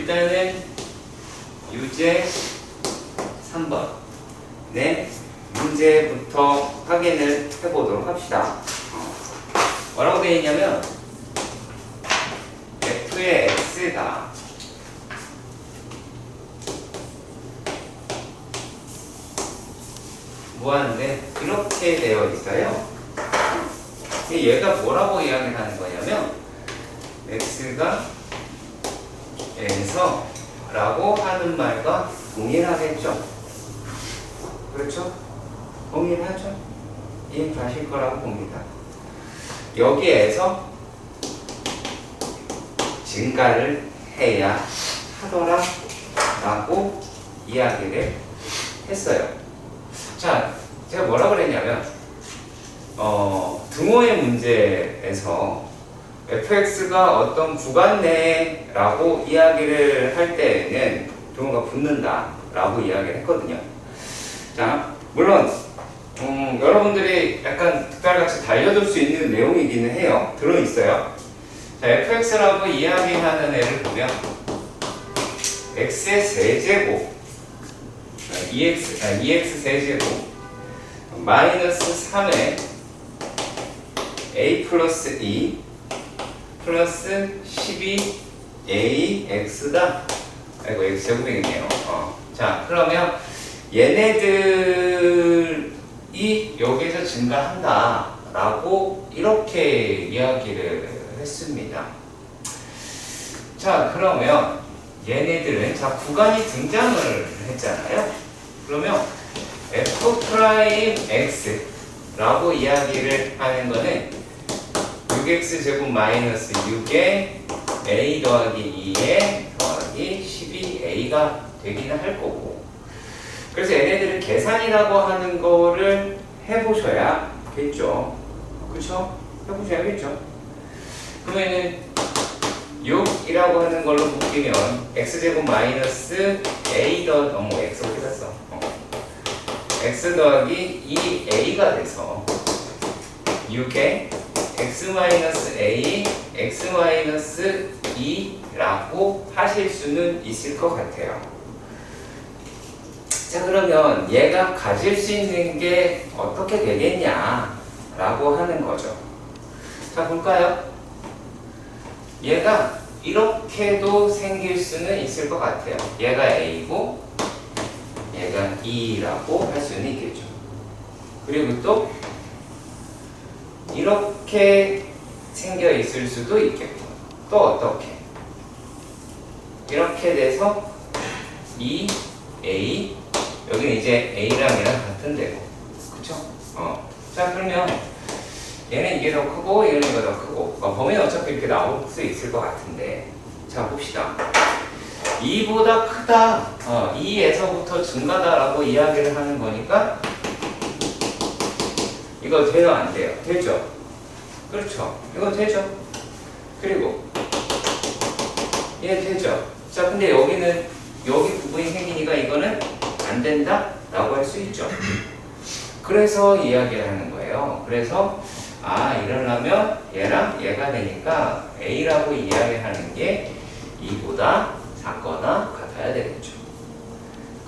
일단은 유제 3번 네 문제부터 확인을 해보도록 합시다. 뭐라고 되어 있냐면 f의 x가 뭐하는데 이렇게 되어 있어요. 얘가 뭐라고 이야기를 하는 거냐면 x가 에서 라고 하는 말과 동일하겠죠. 그렇죠? 동일하죠. 이해 가실 거라고 봅니다. 여기에서 증가를 해야 하더라 라고 이야기를 했어요. 자, 제가 뭐라고 그랬냐면 등호의 문제에서 fx가 어떤 구간 내에 라고 이야기를 할 때에는 등호가 붙는다 라고 이야기를 했거든요. 자, 물론 여러분들이 약간 득달같이 달려들 수 있는 내용이기는 해요. 들어있어요. 자, fx라고 이야기하는 애를 보면 x의 세제곱 2x 세제곱 마이너스 3의 a 플러스 2 플러스 12ax다. 아이고 x제곱이겠네요. 자, 그러면 얘네들이 여기서 증가한다 라고 이렇게 이야기를 했습니다. 자, 그러면 얘네들은 자 구간이 등장을 했잖아요. 그러면 f'x 라고 이야기를 하는 거는 6x 제곱 마이너스 6에 a 더하기 2에 더하기 12a가 되기는 할 거고, 그래서 얘네들은 계산이라고 하는 거를 해보셔야겠죠. 그쵸? 해보셔야겠죠. 그러면은 6이라고 하는 걸로 묶이면 x제곱 마이너스 a 더하기 x 어디 갔어? x 더하기 2a가 돼서 6에 x 마이너스 a, x 마이너스 2라고 하실 수는 있을 것 같아요. 자, 그러면 얘가 가질 수 있는 게 어떻게 되겠냐 라고 하는 거죠. 자, 볼까요? 얘가 이렇게도 생길 수는 있을 것 같아요. 얘가 a고 얘가 2라고 할 수는 있겠죠. 그리고 또 이렇게 생겨 있을 수도 있겠고, 또 어떻게 이렇게 돼서 2a, 여기는 이제 a랑 얘랑 같은 데고, 그쵸? 자, 그러면 얘는 이게 더 크고 얘는 이거 더 크고, 범위는 어차피 이렇게 나올 수 있을 것 같은데, 자, 봅시다. 2보다 크다, 2에서부터 증가다라고 이야기를 하는 거니까 이거 돼요, 안 돼요? 되죠? 그렇죠? 이거 되죠? 그리고 얘 되죠? 자, 근데 여기는 여기 부분이 생기니까 이거는 안 된다 라고 할 수 있죠. 그래서 이야기를 하는 거예요. 그래서 이러려면 얘랑 얘가 되니까 a라고 이야기하는 게 2보다 작거나 같아야 되겠죠.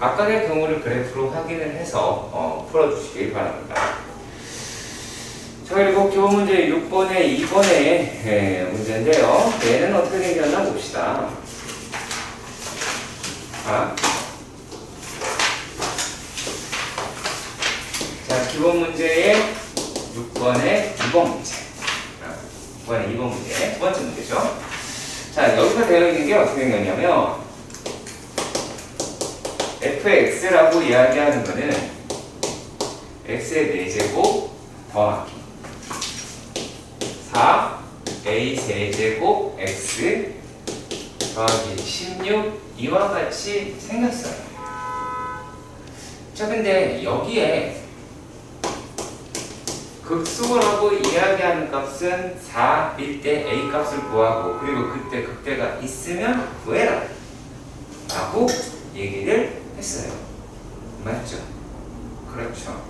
각각의 경우를 그래프로 확인을 해서 풀어주시길 바랍니다. 자, 그리고 기본 문제 6번에 2번의 문제인데요. 얘는 어떻게 생겼나 봅시다. 자, 기본 문제의 6번의 2번 문제. 6번의 2번 문제, 두 번째 문제죠. 자, 여기서 되어 있는 게 어떻게 생겼냐면 fx라고 이야기하는 거는 x의 4제곱 더하기 4a 세제곱 x 더하기 16 이와 같이 생겼어요. 자, 근데 여기에 극소라고 이야기하는 값은 4일 때 a 값을 구하고, 그리고 그때 극대가 있으면 구해라 라고 얘기를 했어요. 맞죠? 그렇죠.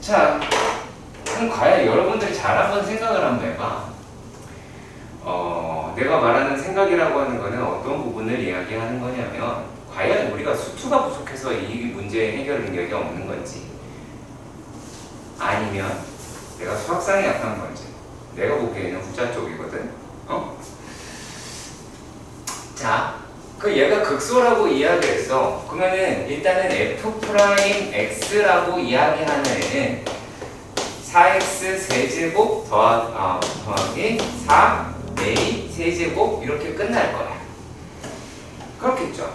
자, 그럼 과연 여러분들이 잘 한번 생각을 한번 해봐. 내가 말하는 생각이라고 하는 거는 어떤 부분을 이야기하는 거냐면 과연 우리가 수투가 부족해서 이 문제의 해결 능력이 없는 건지 아니면 내가 수학상이 약한 건지 내가 보기에는 후자 쪽이거든. 자, 그 얘가 극소라고 이야기했어. 그러면은 일단은 f'x라고 이야기하는 애는 4x 세제곱 더하기 4a 세제곱 이렇게 끝날 거야. 그렇겠죠?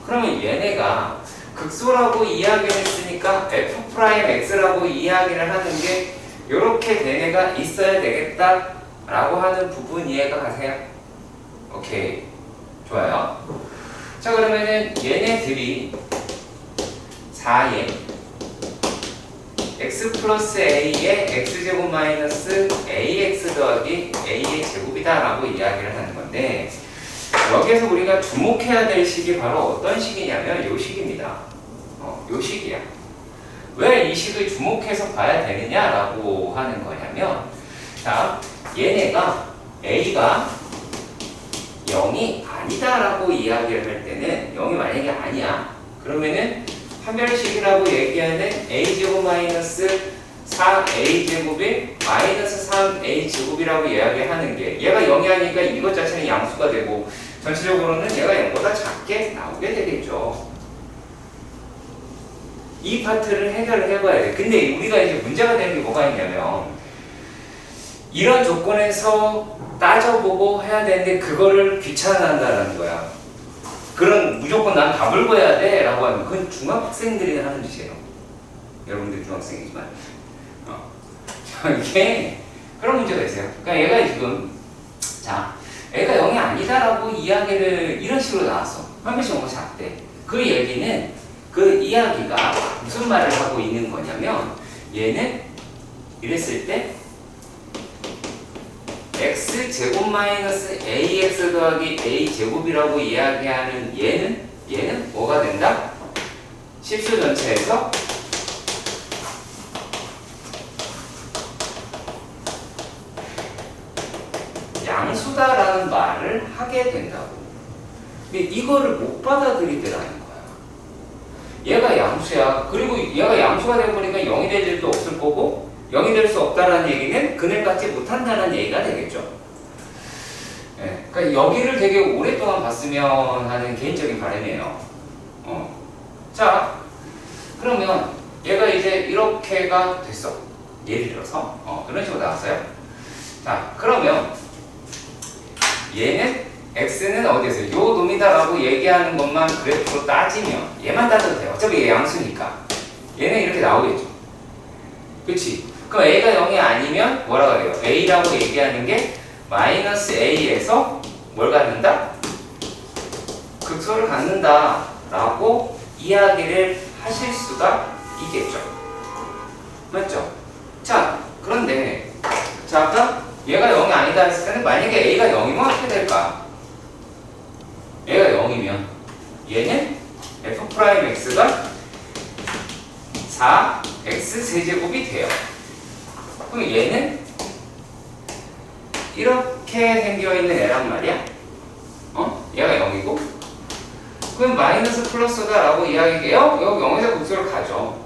그러면 얘네가 극소라고 이야기를 했으니까 f'x라고 이야기를 하는 게 이렇게 된 애가 있어야 되겠다 라고 하는 부분 이해가 가세요? 오케이, 좋아요. 자, 그러면은 얘네들이 4의 x 플러스 a의 x제곱 마이너스 ax 더하기 a의 제곱이다 라고 이야기를 하는 건데, 여기에서 우리가 주목해야 될 식이 바로 어떤 식이냐면 요 식입니다. 요 식이야. 왜 이 식을 주목해서 봐야 되느냐라고 하는 거냐면, 자, 얘네가 a가 0이 아니다라고 이야기를 할 때는 0이 만약에 아니야 그러면은 판별식이라고 얘기하는 a제곱 마이너스 4a제곱이 마이너스 3a제곱이라고 이야기하는 게 얘가 0이 아니니까 이것 자체는 양수가 되고 전체적으로는 얘가 0보다 작게 나오게 되겠죠. 이 파트를 해결을 해봐야 돼. 근데 우리가 이제 문제가 되는 게 뭐가 있냐면 이런 조건에서 따져보고 해야 되는데 그거를 귀찮아한다는 거야. 그런 무조건 난 답을 봐야 돼 라고 하면 그건 중학생들이 하는 짓이에요. 여러분들 중학생이지만 이게 그런 문제가 있어요. 그러니까 얘가 지금 자 애가 0이 아니다라고 이야기를 이런 식으로 나왔어. 판별식 너무 작대. 그 얘기는 그 이야기가 무슨 말을 하고 있는 거냐면 얘는 이랬을 때 x제곱 마이너스 ax 더하기 a제곱이라고 이야기하는 얘는 뭐가 된다? 실수 전체에서 양수다라는 말을 하게 된다고. 근데 이거를 못 받아들이더라는 거야. 얘가 양수야. 그리고 얘가 양수가 되어버리니까 0이 될 일도 없을 거고 0이 될 수 없다라는 얘기는 그늘 갖지 못한다는 얘기가 되겠죠. 네, 그러니까 여기를 되게 오랫동안 봤으면 하는 개인적인 바람이에요. 자, 그러면 얘가 이제 이렇게가 됐어. 예를 들어서 그런 식으로 나왔어요. 자, 그러면 얘는 x는 어디에서 요 놈이다라고 얘기하는 것만 그래프로 따지면 얘만 따져도 돼요. 어차피 얘 양수니까 얘는 이렇게 나오겠죠. 그치? 그럼 a가 0이 아니면 뭐라고 해요? a라고 얘기하는 게 마이너스 a에서 뭘 갖는다? 극소를 갖는다 라고 이야기를 하실 수가 있겠죠. 맞죠? 자, 그런데 자, 아까 얘가 0이 아니다 했을 때는 만약에 a가 0이면 어떻게 될까? 얘가 0이면 얘는 f'x가 4x 세제곱이 돼요. 그럼 얘는 이렇게 생겨있는 애란 말이야. 얘가 0이고 그럼 마이너스 플러스다 라고 이야기해요. 여기 0에서 극소를 가죠.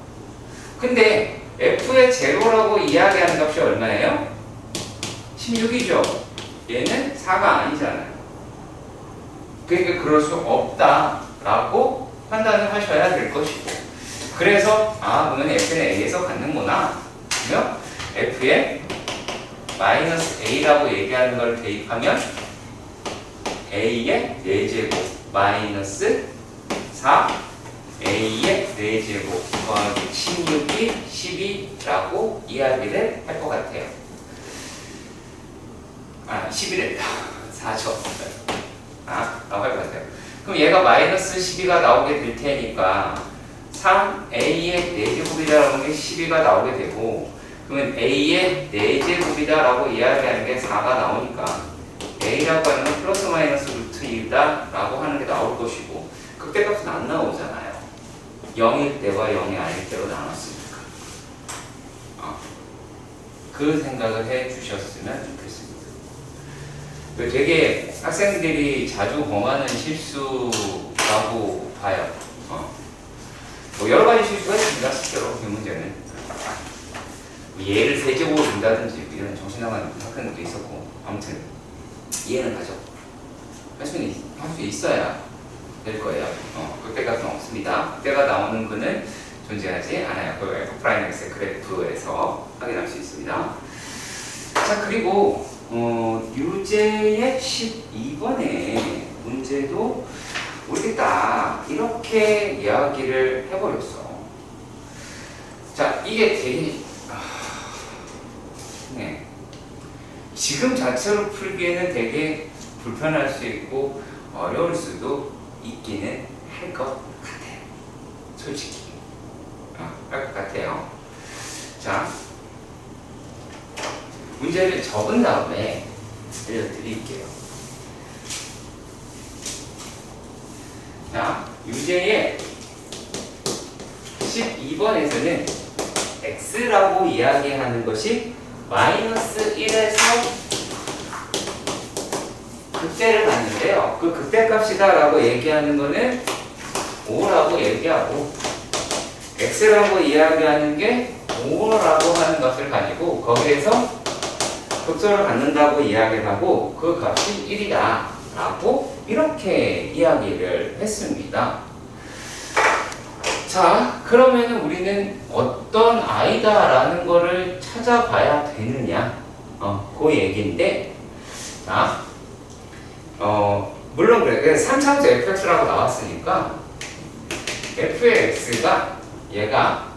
근데 f의 제로라고 이야기하는 값이 얼마예요? 16이죠. 얘는 4가 아니잖아요. 그러니까 그럴 수 없다라고 판단을 하셔야 될 것이고, 그래서 그러면 f는 a에서 갖는구나. 그러면 f에 마이너스 a라고 얘기하는 걸 대입하면 a의 4제곱 마이너스 4a의 4제곱 더하기 16이 12라고 이야기를 할 것 같아요. 11랬다. 4죠. 라고 할 것 같아요. 그럼 얘가 마이너스 12가 나오게 될 테니까 3a의 4제곱이라는 게 12가 나오게 되고, 그러면 a의 4제곱이다 라고 이야기하는 게 4가 나오니까 a라고 하는 건 플러스 마이너스 루트 2다 라고 하는 게 나올 것이고, 극대값은 안 나오잖아요. 0일 때와 0이 아닐 때로 나눴으니까. 그 생각을 해 주셨으면 좋겠습니다. 되게 학생들이 자주 범하는 실수라고 봐요. 뭐 여러 가지 실수가 있습니다. 실제로 이 문제는 얘를 세제곱으로 준다든지 이런 정신나간 학생들도 있었고, 아무튼 이해는 가죠. 할 수 있어야 될 거예요. 그때가 좀 없습니다. 그때가 나오는 거는 존재하지 않아요. 그 F'X의 그래프에서 확인할 수 있습니다. 자, 그리고 유제의 12번의 문제도 우리 딱 이렇게 이야기를 해버렸어. 자, 이게 되게 네. 지금 자체로 풀기에는 되게 불편할 수 있고 어려울 수도 있기는 할 것 같아요. 솔직히 할 것 같아요. 자, 문제를 적은 다음에 알려드릴게요. 자, 유제의 12번에서는 x라고 이야기하는 것이 마이너스 1에서 극대를 갖는데요. 그 극대값이다 라고 얘기하는 거는 5라고 얘기하고, x라고 이야기하는 게 5라고 하는 것을 가지고 거기에서 극소를 갖는다고 이야기를 하고 그 값이 1이다 라고 이렇게 이야기를 했습니다. 자, 그러면 우리는 어떤 아이다 라는 거를 찾아봐야 되느냐, 그 얘기인데, 자, 물론 그래 3차원적 fx라고 나왔으니까 f의 x가 얘가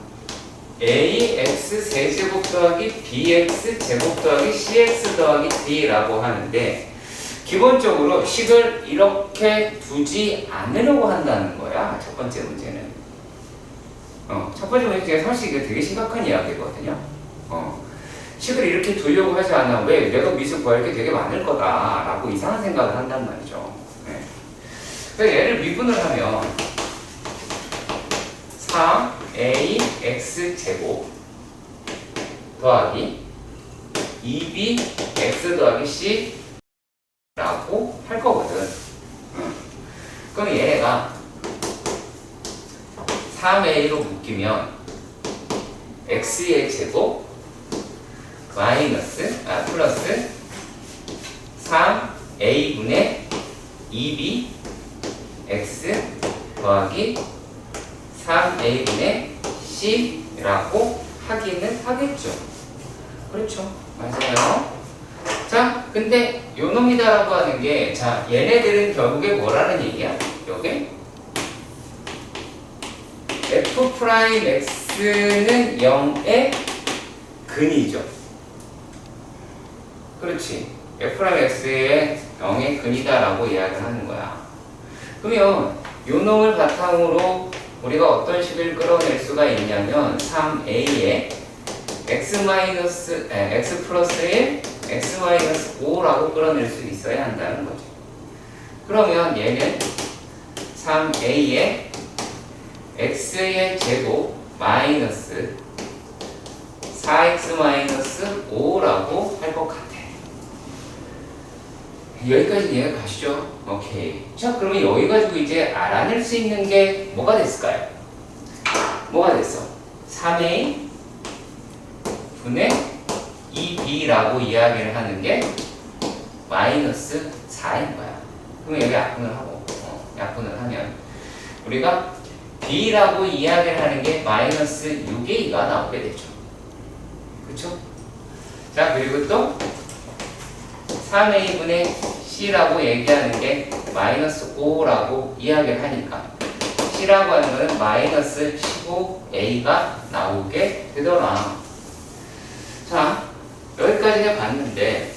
ax 세제곱 더하기 bx 제곱 더하기 cx 더하기 d라고 하는데, 기본적으로 식을 이렇게 두지 않으려고 한다는 거야. 첫 번째 문제는. 첫 번째 문제 중에 사실 이게 되게 심각한 이야기거든요. 식을 이렇게 두려고 하지 않아. 왜? 내가 미수 구할 게 되게 많을 거다라고 이상한 생각을 한단 말이죠. 네. 그래서 얘를 미분을 하면 4ax 제곱 더하기 2bx 더하기 c 라고 할 거거든. 그럼 얘가 3a로 묶이면 x의 제곱 마이너스 플러스 3a분의 2b x 더하기 3a분의 c라고 하기는 하겠죠. 그렇죠. 맞아요. 자, 근데 요놈이다라고 하는 게, 자, 얘네들은 결국에 뭐라는 얘기야? 요게 f'x는 0의 근이죠. 그렇지. f'x의 0의 근이다라고 이야기를 하는 거야. 그러면 요놈을 바탕으로 우리가 어떤 식을 끌어낼 수가 있냐면 3a에 x 플러스 1, x 마이너스 5라고 끌어낼 수 있어야 한다는 거죠. 그러면 얘는 3a에 x의 제곱 마이너스 4x 마이너스 5라고 할 것 같아. 여기까지 이해가 가시죠? 오케이. 자, 그러면 여기 가지고 이제 알아낼 수 있는 게 뭐가 됐을까요? 뭐가 됐어? 3a 분의 2b라고 이야기를 하는 게 마이너스 4인 거야. 그러면 여기 약분을 하고, 약분을 하면 우리가 b라고 이야기를 하는 게 마이너스 6a가 나오게 되죠. 그쵸? 자, 그리고 또 3a분의 c라고 얘기하는 게 마이너스 5라고 이야기를 하니까 c라고 하는 거는 마이너스 15a가 나오게 되더라. 자, 여기까지는 봤는데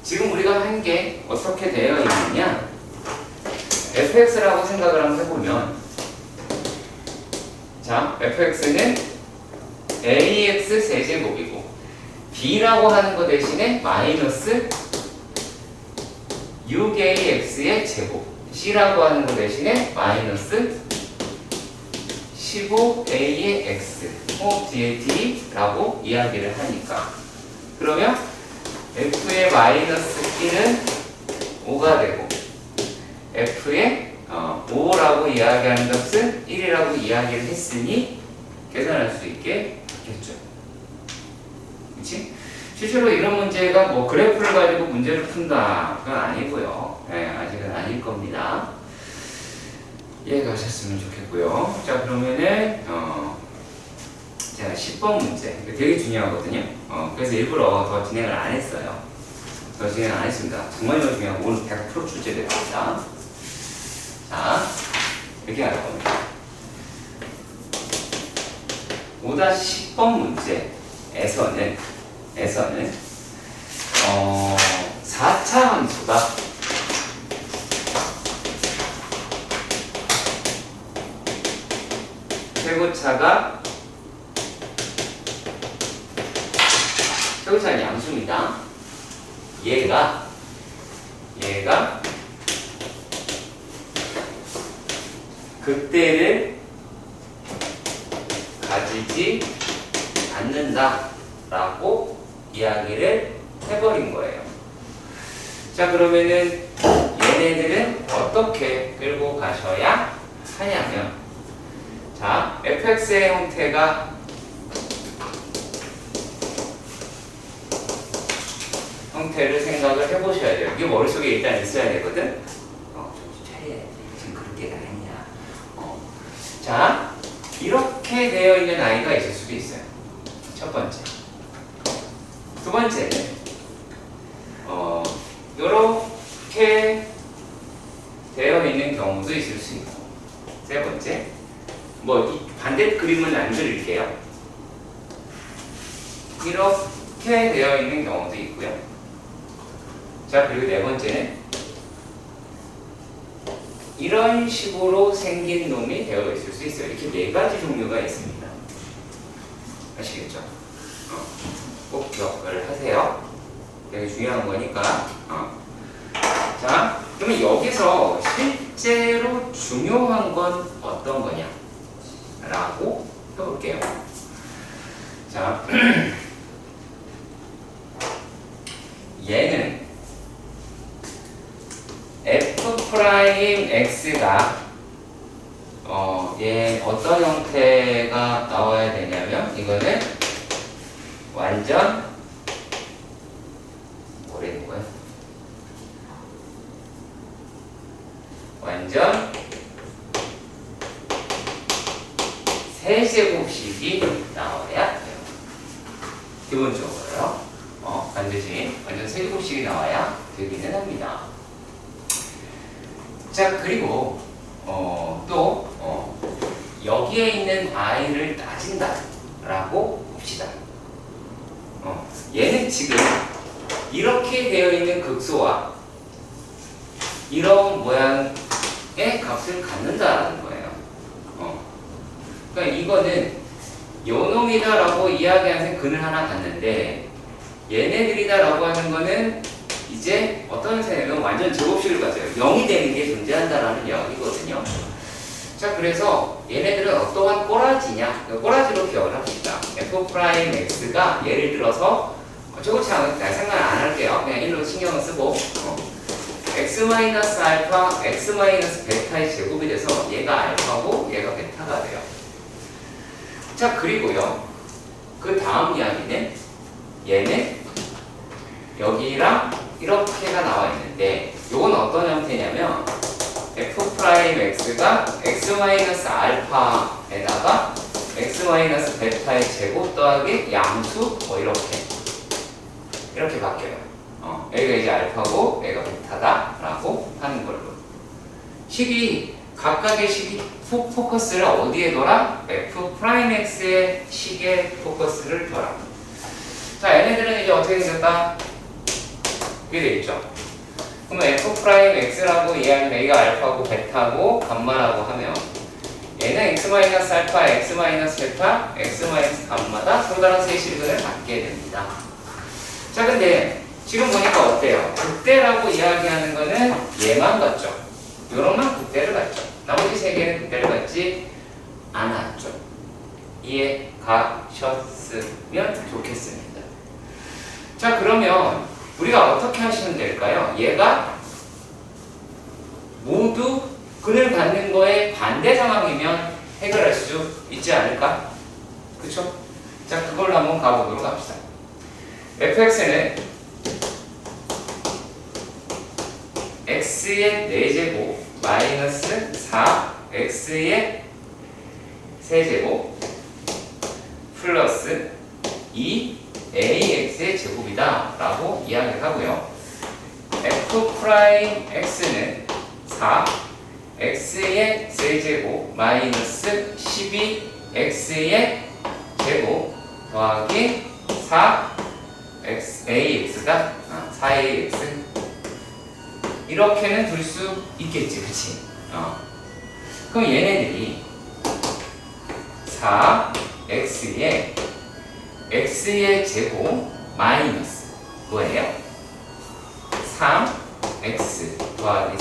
지금 우리가 한 게 어떻게 되어 있느냐, fx라고 생각을 한번 해보면, 자, fx는 ax 세제곱이고 b라고 하는 거 대신에 마이너스 6ax의 제곱, c라고 하는 거 대신에 마이너스 15a의 x, 뒤에 d라고 이야기를 하니까, 그러면 f의 마이너스 1은 5가 되고 f의 5라고 이야기하는 값은 1이라고 이야기를 했으니 계산할 수 있게 바뀌었죠. 그치? 실제로 이런 문제가 뭐 그래프를 가지고 문제를 푼다 그건 아니고요. 네, 아직은 아닐 겁니다. 이해가셨으면 좋겠고요. 자, 그러면은 자, 10번 문제 되게 중요하거든요. 그래서 일부러 더 진행을 안 했어요. 더 진행 안 했습니다. 정말 중요하고 오늘 100% 출제됩니다. 자, 이렇게 할 겁니다. 5-10번 문제에서는 4차 함수가 최고차가 최고차는 양수입니다. 얘가 극대를 가지지 않는다라고 이야기를 해버린 거예요. 자, 그러면은 얘네들은 어떻게 끌고 가셔야 하냐면, 자, fx의 형태를 생각을 해보셔야 돼요. 이게 머릿속에 일단 있어야 되거든. 정신 차려야 돼. 지금 그렇게 다 했냐. 자, 이렇게 되어 있는 아이가 있을 수도 있어요. 첫 번째. 두 번째는 이렇게 되어 있는 경우도 있을 수 있고. 세 번째. 뭐 이 반대 그림은 안 그릴게요. 이렇게 되어 있는 경우도 있고요. 자, 그리고 네 번째는 이런 식으로 생긴 놈이 되어 있을 수 있어요. 이렇게 네 가지 종류가 있습니다. 아시겠죠? 꼭 기억을 하세요. 되게 중요한 거니까. 자, 그러면 여기서 실제로 중요한 건 어떤 거냐? 라고 해볼게요. 자, 얘는 f'x가 얘 어떤 형태가 나와야 되냐면, 이거는 완전 뭐라는 거야? 완전 세제곱식이 나와야 돼요. 기본적으로요. 반드시 완전 세제곱식이 나와야 되기는 합니다. 자, 그리고 또 여기에 있는 i를 따진다라고 봅시다. 얘는 지금 이렇게 되어 있는 극소와 이런 모양의 값을 갖는다라는 거예요. 그러니까 이거는 요놈이다라고 이야기하는 근을 하나 갖는데, 얘네들이다라고 하는 거는 이제 어떤 생각은 완전 제곱식을 가져요. 0이 되는 게 존재한다라는 이야기거든요. 자, 그래서 얘네들은 어떠한 꼬라지냐? 꼬라지로 기억을 합시다. f'x가 예를 들어서 저거차 생각 안 할게요. 그냥 1로 신경을 쓰고 x-알파, x-베타의 제곱이 돼서 얘가 알파고 얘가 베타가 돼요. 자, 그리고요. 그 다음 이야기는 얘는 여기랑 이렇게가 나와 있는데, 요건 어떤 형태냐면 f'x가 x-알파에다가 x-베타의 제곱 더하기 양수 뭐 이렇게 바뀌어요. 여기가 이제 알파고 여기가 베타다라고 하는 걸로. 각각의 식이 포커스를 어디에 둬라? f'x의 식의 포커스를 둬라. 자, 얘네들은 이제 어떻게 생겼다? 이렇게 돼 있죠. 그러면 f'x라고 이해하면 여기가 알파고 베타고 감마라고 하면 얘는 x-알파, x-베타, x-감마다 서로 다른 세 실근을 갖게 됩니다. 자, 근데 지금 보니까 어때요? 극대라고 이야기하는 거는 얘만 같죠? 요런만 극대를 갖죠. 나머지 세 개는 극대를 갖지 않았죠. 이해 가셨으면 좋겠습니다. 자, 그러면 우리가 어떻게 하시면 될까요? 얘가 모두 근을 갖는 거에 반대 상황이면 해결할 수 있지 않을까? 그쵸? 자, 그걸로 한번 가보도록 합시다. fx는 x의 4제곱 마이너스 4x의 세제곱 플러스 2ax의 제곱이다 라고 이야기를 하고요. f'x는 4x의 세제곱 마이너스 12x의 제곱 더하기 4ax가 4ax 이렇게는 둘 수 있겠지, 그치? 그럼 얘네들이 4x의 x의 제곱 마이너스 뭐예요? 3x 더하기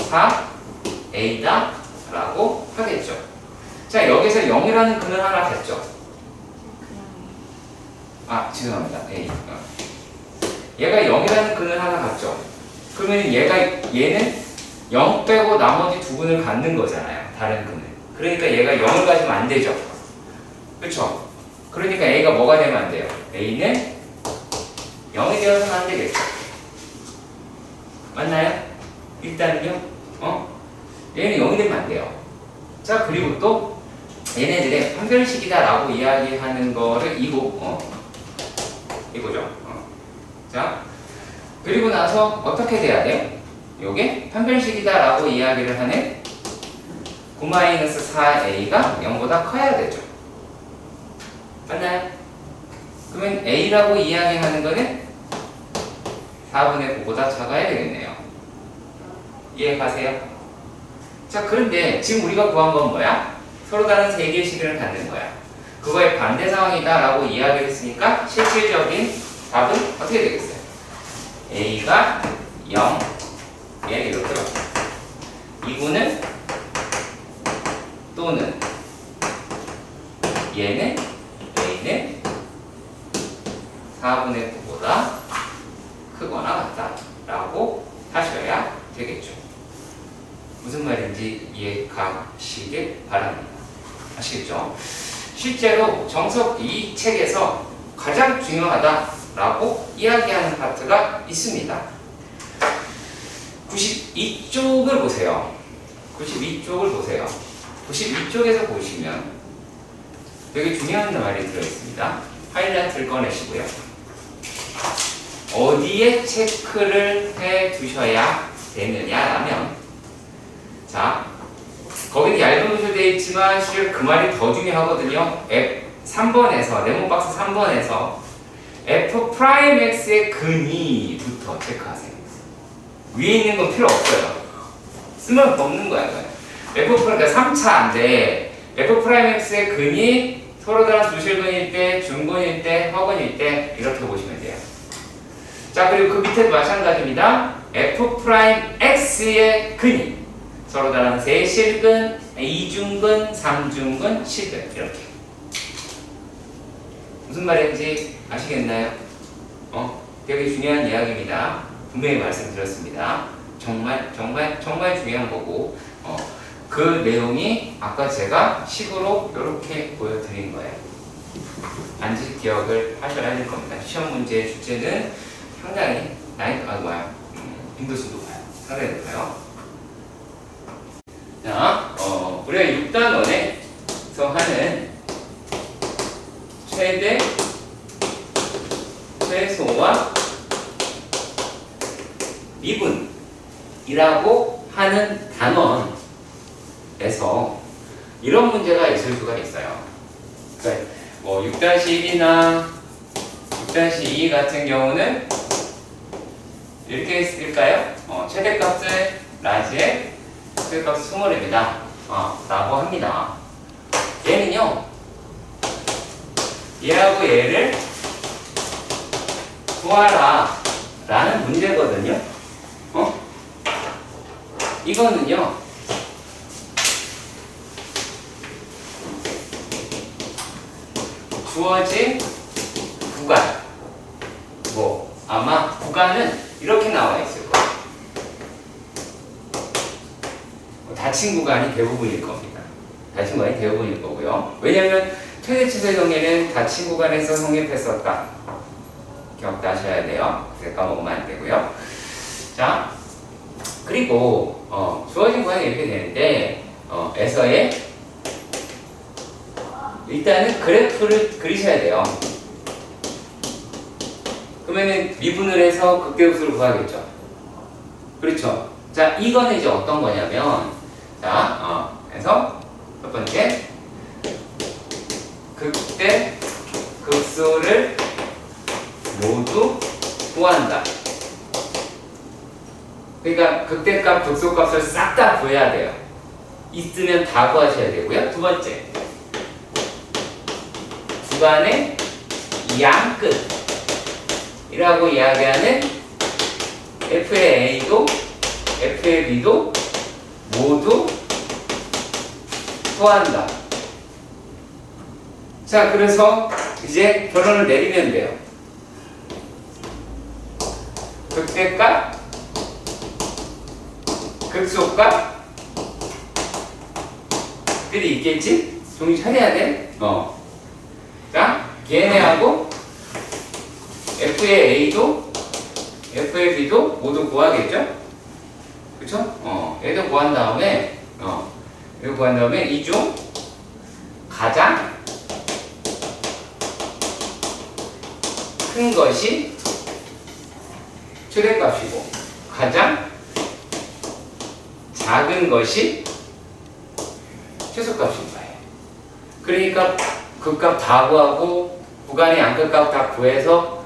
4a다 라고 하겠죠. 자, 여기서 0이라는 근을 하나 갖죠. 죄송합니다. a. 얘가 0이라는 근을 하나 갖죠. 그러면 얘는 0 빼고 나머지 두 근을 갖는 거잖아요. 다른 근을. 그러니까 얘가 0을 가지면 안 되죠. 그렇죠? 그러니까 a가 뭐가 되면 안 돼요? a는 0이 되어서는 안 되겠죠. 맞나요? 일단은요. 얘는 0이 되면 안 돼요. 자, 그리고 또 얘네들의 판별식이다 라고 이야기하는 거를 이거죠. 자, 그리고 나서 어떻게 돼야 돼요? 요게 판별식이다 라고 이야기를 하는 9-4a가 0보다 커야 되죠. 맞나요? 그러면 a라고 이야기하는 거는 4분의 9보다 작아야 되겠네요. 이해 가세요? 자, 그런데 지금 우리가 구한 건 뭐야? 서로 다른 3개의 식을 갖는 거야. 그거의 반대 상황이다 라고 이야기를 했으니까 실질적인 답은 어떻게 되겠어요? a가 0, 얘 이렇게 바뀌어. 이구는 또는 얘는 a는 4분의 9보다 크거나 같다 라고 하셔야 되겠죠. 무슨 말인지 이해 가시길 바랍니다. 아시겠죠? 실제로 정석 이 책에서 가장 중요하다 라고 이야기하는 파트가 있습니다. 92쪽을 보세요. 92쪽을 보세요. 92쪽에서 보시면 되게 중요한 말이 들어있습니다. 하이라이트를 꺼내시고요. 어디에 체크를 해 두셔야 되느냐라면, 자, 거기는 얇은 문제로 되어 있지만 실제로 그 말이 더 중요하거든요. 3번에서 네모박스 3번에서 f'x의 근이부터 체크하세요. 위에 있는 건 필요 없어요. 쓸모없는 거야. 그러니까 3차인데 f'x의 근이 서로 다른 두실근일 때, 중근일 때, 허근일 때 이렇게 보시면 돼요. 자, 그리고 그 밑에도 마찬가지입니다. f'x의 근이 서로 다른 세실근, 이중근, 삼중근, 실근 이렇게. 무슨 말인지 아시겠나요? 되게 중요한 이야기입니다. 분명히 말씀드렸습니다. 정말 중요한 거고, 그 내용이 아까 제가 식으로 이렇게 보여드린 거예요. 반드시 기억을 하셔야 될 겁니다. 시험 문제의 주제는 상당히 빈도수 높아요. 상당히 높아요. 자, 우리가 6단원에서 하는 최대, 최소와 미분이라고 하는 단원에서 이런 문제가 있을 수가 있어요. 그러니까 6-1이나 6-2 같은 경우는 이렇게 쓸까요? 최대값을 라지에 최대값 스몰입니다. 라고 합니다. 얘는요, 얘하고 얘를 구하라 라는 문제거든요. 이거는요, 주어진 구간, 아마 구간은 이렇게 나와 있을 거예요. 닫힌 구간이 대부분일 겁니다. 닫힌 구간이 대부분일 거고요. 왜냐하면 최대치수 경계는 닫힌 구간에서 성립했었다. 기억나셔야 돼요. 그래서 까먹으면 안 되고요. 자, 그리고 주어진 구간이 이렇게 되는데 에서의 일단은 그래프를 그리셔야 돼요. 그러면은 미분을 해서 극대급수를 구하겠죠. 그렇죠. 자, 이거는 이제 어떤 거냐면, 자, 그래서 첫 번째 극대 극수를 모두 구한다. 그러니까 극대값, 극소값을 싹 다 구해야 돼요. 있으면 다 구하셔야 되고요. 두 번째, 구간의 양끝이라고 이야기하는 f의 a도 f의 b도 모두 구한다. 자, 그래서 이제 결론을 내리면 돼요. 극대값, 극소값들이 있겠지? 정신 차려야 돼. 자, 얘네하고 f의 a도 f의 b도 모두 구하겠죠? 그쵸? 얘도 구한 다음에 얘도 구한 다음에 이 중 가장 큰 것이 최대값이고 가장 작은 것이 최소값인 거예요. 그러니까 극값 다 구하고 구간의 양끝값 다 구해서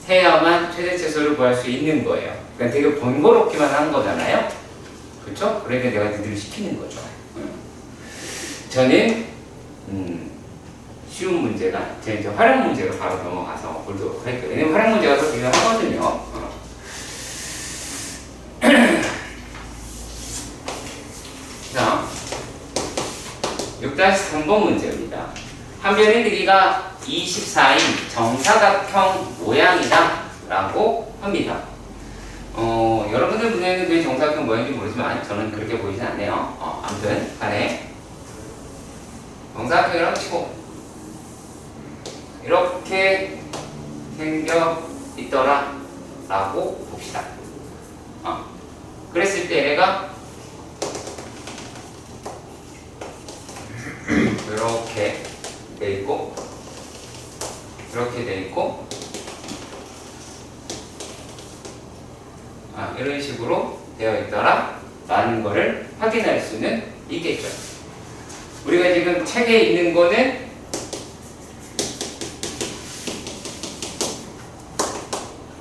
해야만 최대치수를 구할 수 있는 거예요. 그러니까 되게 번거롭기만 한 거잖아요. 그렇죠? 그러니까 내가 니들을 시키는 거죠. 저는 쉬운 문제가 이제 활용 문제로 바로 넘어가서 보도록 할게요. 왜냐면 활용 문제가 더 중요하거든요. 자, 6-3번 문제입니다. 한 변의 길이가 24인 정사각형 모양이다 라고 합니다. 여러분들 분야에는 그게 정사각형 모양인지 모르지만 저는 그렇게 보이진 않네요. 아무튼 간에 정사각형이라고 치고 이렇게 생겨 있더라 라고 봅시다. 그랬을 때 얘가 이렇게 돼 있고 이렇게 돼 있고 이런 식으로 되어 있더라 라는 거를 확인할 수는 있겠죠. 우리가 지금 책에 있는 거는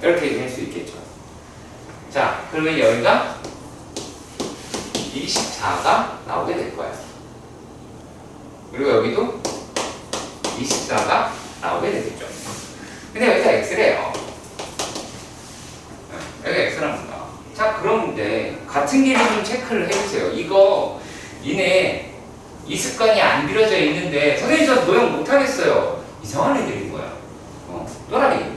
이렇게 할 수 있겠죠. 자, 그러면 여기가 24가 나오게 될 거예요. 그리고 여기도 24가 나오게 되겠죠. 근데 여기가 x래요. 여기가 x랍니다. 자, 그런데 같은 길이 좀 체크를 해주세요. 이거 니네 이 습관이 안 들여져 있는데 선생님 저 도형 못하겠어요. 이상한 애들인 거야. 또라이.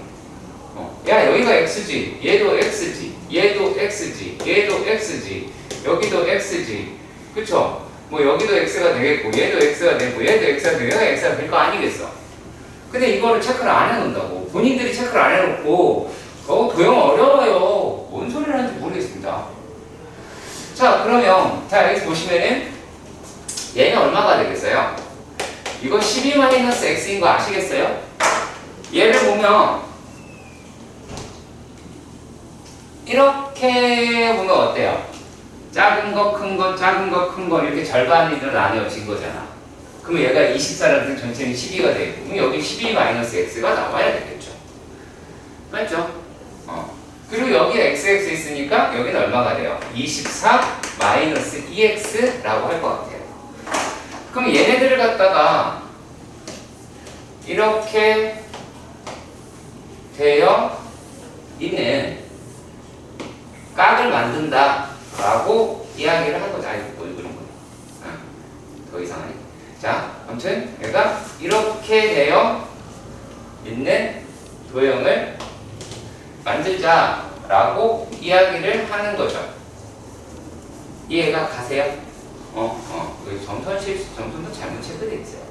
야, 여기가 x지, 얘도 x지, 얘도 x지, 얘도 x지, 여기도 x지, 그쵸? 뭐 여기도 x가 되겠고, 얘도 x가 되고, 얘도 x가 되고, 얘가 x가 될 거 아니겠어? 근데 이거를 체크를 안 해놓는다고. 본인들이 체크를 안 해놓고 도형 어려워요. 뭔 소리를 하는지 모르겠습니다. 자, 그러면 자, 여기 보시면은 얘는 얼마가 되겠어요? 이거 12-x인 거 아시겠어요? 얘를 보면 이렇게 보면 어때요? 작은 거, 큰 거, 작은 거, 큰 거 이렇게 절반으로 나뉘어진 거잖아. 그러면 얘가 24라는 전체는 12가 되고, 그럼 여기 12-x가 나와야 되겠죠. 맞죠? 그리고 여기에 xx 있으니까 여기는 얼마가 돼요? 24-2x라고 할 것 같아요. 그럼 얘네들을 갖다가 이렇게 되어 있는 깍을 만든다 라고 이야기를 한 거죠. 뭘 그린 거예요. 더 이상하네. 자, 아무튼 얘가 이렇게 되어 있는 도형을 만들자 라고 이야기를 하는 거죠. 이해가 가세요? 점선도 잘못 체크되어 있어요.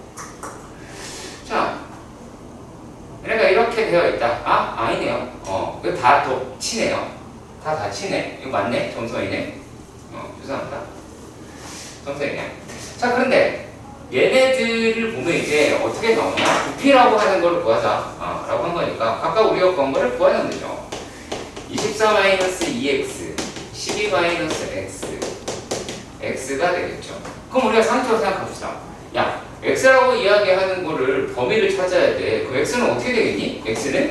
자, 그러니까 이렇게 되어 있다. 아니네요. 이거 다 치네요. 다 치네. 이거 맞네. 점선이네. 죄송합니다. 점선이네. 자, 그런데 얘네들을 보면 이제 어떻게 나오냐? 부피라고 하는 걸 구하자. 라고 한 거니까 아까 우리가 구한 거를 구하면 되죠. 24-2x, 12-x, x가 되겠죠. 그럼 우리가 상식적으로 생각합시다. 야, x라고 이야기하는 거를 범위를 찾아야 돼. 그럼 x는 어떻게 되겠니? x는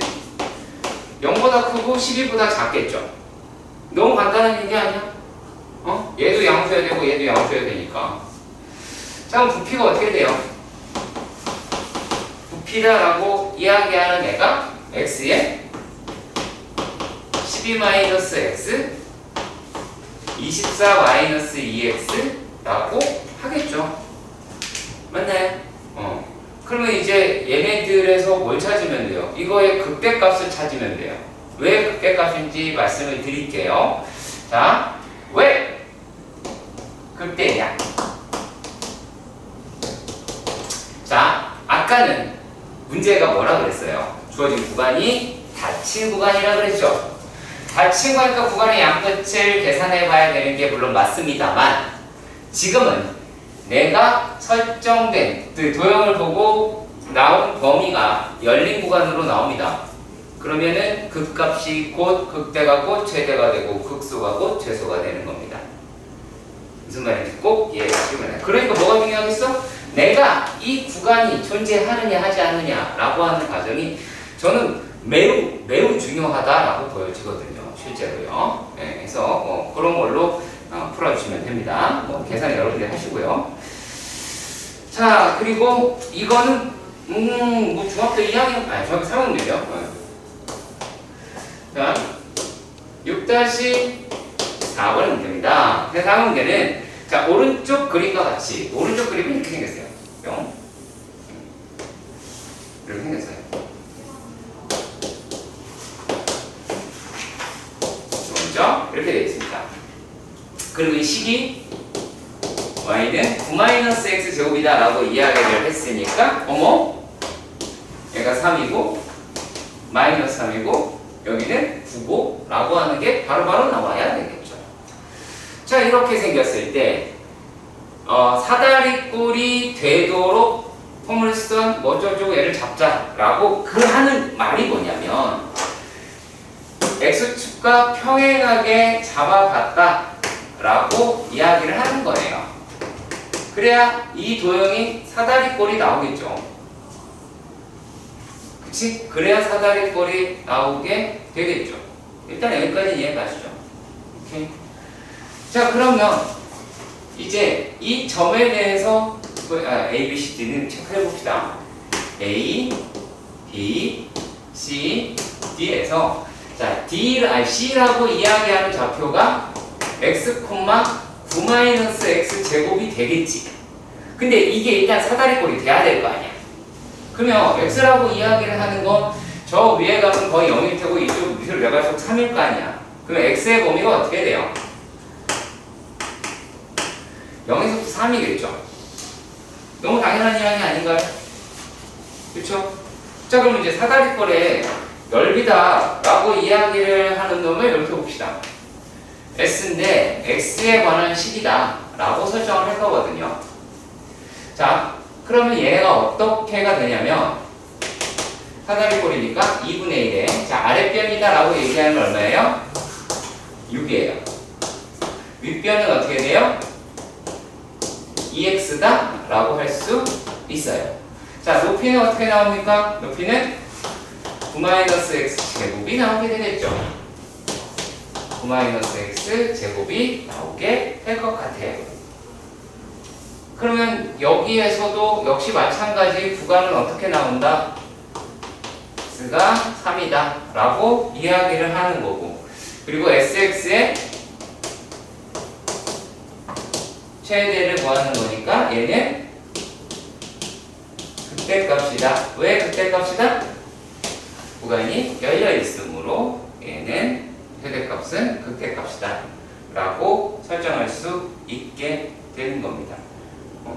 0보다 크고 12보다 작겠죠. 너무 간단한 얘기 아니야? 얘도 양수여야 되고 얘도 양수여야 되니까. 자, 그럼 부피가 어떻게 돼요? 부피다라고 이야기하는 애가 x에 12-x, 24-2x라고 하겠죠. 맞나요? 그러면 이제 얘네들에서 뭘 찾으면 돼요? 이거의 극대값을 찾으면 돼요. 왜 극대값인지 말씀을 드릴게요. 자, 왜 극대냐? 자, 아까는 문제가 뭐라 그랬어요? 주어진 구간이 닫힌 구간이라 그랬죠. 닫힌 거니까 구간의 양끝을 계산해 봐야 되는 게 물론 맞습니다만, 지금은 내가 설정된 도형을 보고 나온 범위가 열린 구간으로 나옵니다. 그러면은 극값이 곧 극대가 곧 최대가 되고 극소가 곧 최소가 되는 겁니다. 무슨 말인지 꼭 이해하시면 돼요. 그러니까 뭐가 중요하겠어? 내가 이 구간이 존재하느냐 하지 않느냐라고 하는 과정이 저는 매우 중요하다라고 보여지거든요. 실제로요. 네, 그래서 그런 걸로 풀어주시면 됩니다. 계산 여러분들 하시고요. 자, 그리고 이거는 뭐 중학교 2학년, 중학교 3학년이죠. 자, 6-4번의 문제입니다. 그래서 다음 문제는 자, 오른쪽 그림과 같이 오른쪽 그림은 이렇게 생겼어요. 이렇게 생겼어요. 먼저 이렇게 되어 있습니다. 그리고 이 식이 y는 9-x 제곱이다 라고 이야기를 했으니까 얘가 3이고 마이너스 3이고 여기는 9고 라고 하는 게 바로바로 나와야 되겠죠. 자, 이렇게 생겼을 때 사다리꼴이 되도록 포물선 뭐저저고 얘를 잡자라고 하는 말이 뭐냐면 x축과 평행하게 잡아봤다 라고 이야기를 하는 거예요. 그래야 이 도형이 사다리꼴이 나오겠죠. 그치? 그래야 사다리꼴이 나오게 되겠죠. 일단 여기까지 이해가시죠. 오케이. 자, 그러면 이제 이 점에 대해서 A, B, C, D는 체크해 봅시다. A, B, C, D에서 자, C라고 이야기하는 좌표가 x, 9-x 제곱이 되겠지. 근데 이게 일단 사다리꼴이 돼야 될 거 아니야. 그러면 x라고 이야기를 하는 건 저 위에 가면 거의 0일 테고 이쪽 밑으로 내갈수록 3일 거 아니야. 그러면 x의 범위가 어떻게 돼요? 0에서부터 3이겠죠. 너무 당연한 이야기 아닌가요? 그렇죠? 자, 그럼 이제 사다리꼴의 넓이다 라고 이야기를 하는 놈을 이렇게 봅시다. s인데 x에 관한 식이다 라고 설정을 할 거거든요. 자, 그러면 얘가 어떻게가 되냐면 사다리꼴이니까 2분의 1에 자, 아랫변이다 라고 얘기하면 얼마예요? 6이에요. 윗변은 어떻게 돼요? 2x다 라고 할 수 있어요. 자, 높이는 어떻게 나옵니까? 높이는 9-x 제곱이 나오게 되겠죠. 9-x 제곱이 나오게 될 것 같아요. 그러면 여기에서도 역시 마찬가지 구간은 어떻게 나온다? x가 3이다 라고 이야기를 하는 거고, 그리고 sx의 최대를 구하는 거니까 얘는 극대값이다. 왜 극대값이다? 구간이 열려 있으므로 얘는 최대값은 극대값이다 라고 설정할 수 있게 되는 겁니다.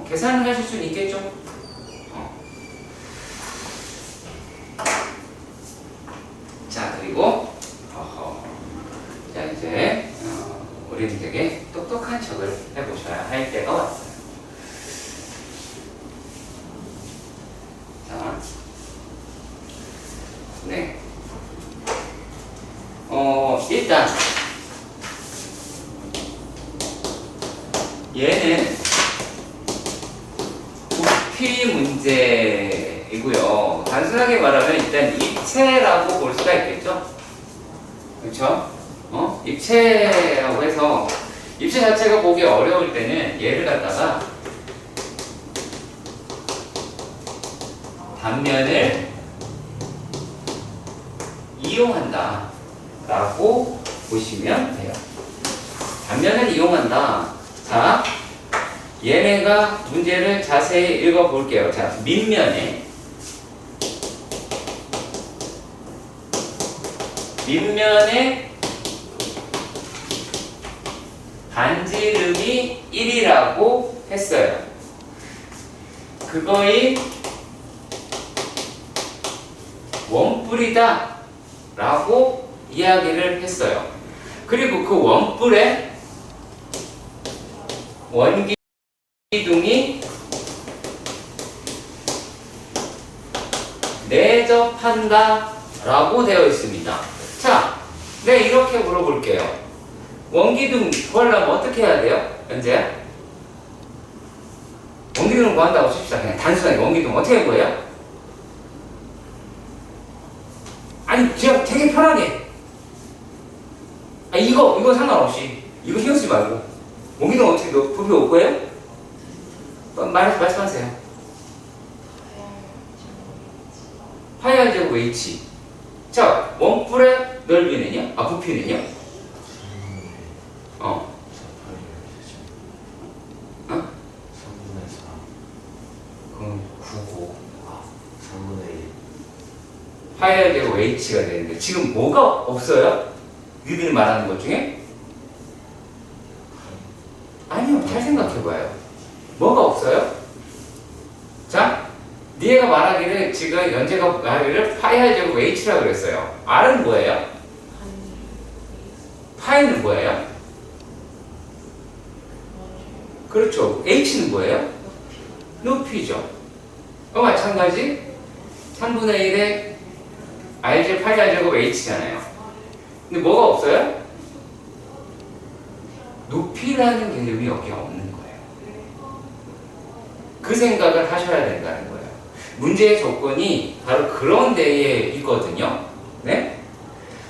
계산을 하실 수는 있겠죠? 자, 그리고 자, 이제 우리는 되게 똑똑한 척을 해보셔야 할 때가 왔어요. 자, 네. 일단 얘는 부피 문제이고요. 단순하게 말하면 일단 입체라고 볼 수가 있겠죠? 그렇죠? 입체라고 해서 입체 자체가 보기 어려울 때는 얘를 갖다가 단면을 이용한다 라고 보시면 돼요. 단면을 이용한다. 자, 얘네가 문제를 자세히 읽어볼게요. 자, 밑면에 반지름이 1이라고 했어요. 그거의 원뿔이다 라고 이야기를 했어요. 그리고 그 원뿔에 원기둥이 내접한다 라고 되어 있습니다. 자, 네, 이렇게 물어볼게요. 원기둥 구하려면 어떻게 해야 돼요? 현재 원기둥을 구한다고 칩시다. 그냥 단순하게 원기둥 어떻게 구해요? 아니, 그냥 되게 편하게. 이거 상관없이. 이거 신경 쓰지 말고. 원기둥 어떻게, 부피 올 거예요? 말씀하세요. 파이 r 제곱 h. 자, 원뿔의 넓이는요? 부피는요? 3분의 4. 그럼 9고. 3분의 1. 파이 r 제곱 h가 되는데 지금 뭐가 없어요? 니들이 말하는 것 중에? 아니요, 잘 생각해봐요. 뭐가 없어요? 자, 니네가 말하기를 지금 연재가 말하기를 파이 r 제곱 h라고 그랬어요. r은 뭐예요? 파이는 뭐예요? 그렇죠. h는 뭐예요? 높이죠. 마찬가지 3분의 1의 r제 파이 r 제곱 h잖아요. 근데 뭐가 없어요? 높이라는 개념이 여기 없는 거예요. 그 생각을 하셔야 된다는 거예요. 문제의 조건이 바로 그런 데에 있거든요. 네?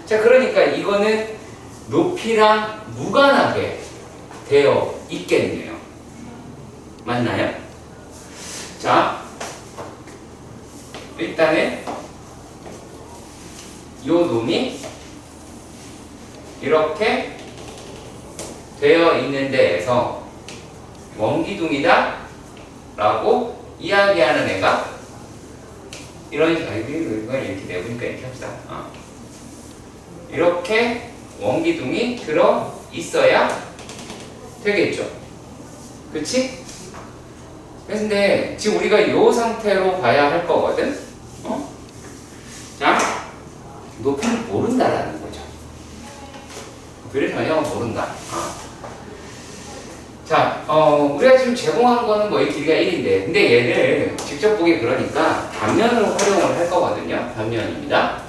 자, 그러니까 이거는 높이랑 무관하게 되어 있겠네요. 맞나요? 자, 일단은 요 놈이 이렇게 되어 있는 데에서 원기둥이다 라고 이야기하는 애가 이런 식으로 이렇게 내보니까 이렇게 합시다. 이렇게 원기둥이 들어 있어야 되겠죠. 그치? 근데 지금 우리가 이 상태로 봐야 할 거거든. 자, 높이를 모른다라는 거죠. 높이를 전혀 모른다. 자, 우리가 지금 제공한 거는 이 길이가 1인데, 근데 얘를 직접 보기 그러니까 단면으로 활용을 할 거거든요. 단면입니다.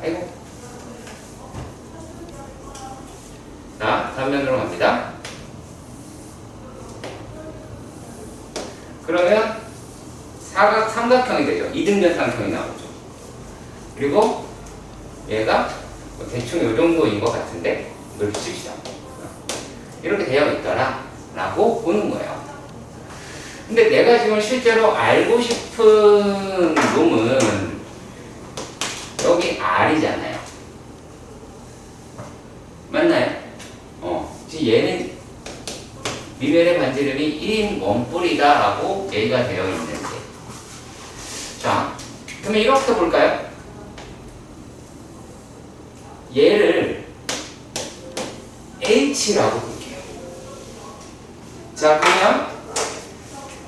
아이고. 자, 단면으로 갑니다. 그러면 삼각형이 되죠. 이등변 삼각형이 나오죠. 그리고 얘가 대충 이 정도인 것 같은데, 이렇게 칩시다. 이렇게 되어 있더라 라고 보는 거예요. 근데 내가 지금 실제로 알고 싶은 놈은 여기 R이잖아요. 맞나요? 지금 얘는 미면의 반지름이 1인 원뿔이다 라고 얘기가 되어 있는데, 자, 그러면 이렇게 볼까요? 얘를 h라고 볼게요. 자, 그러면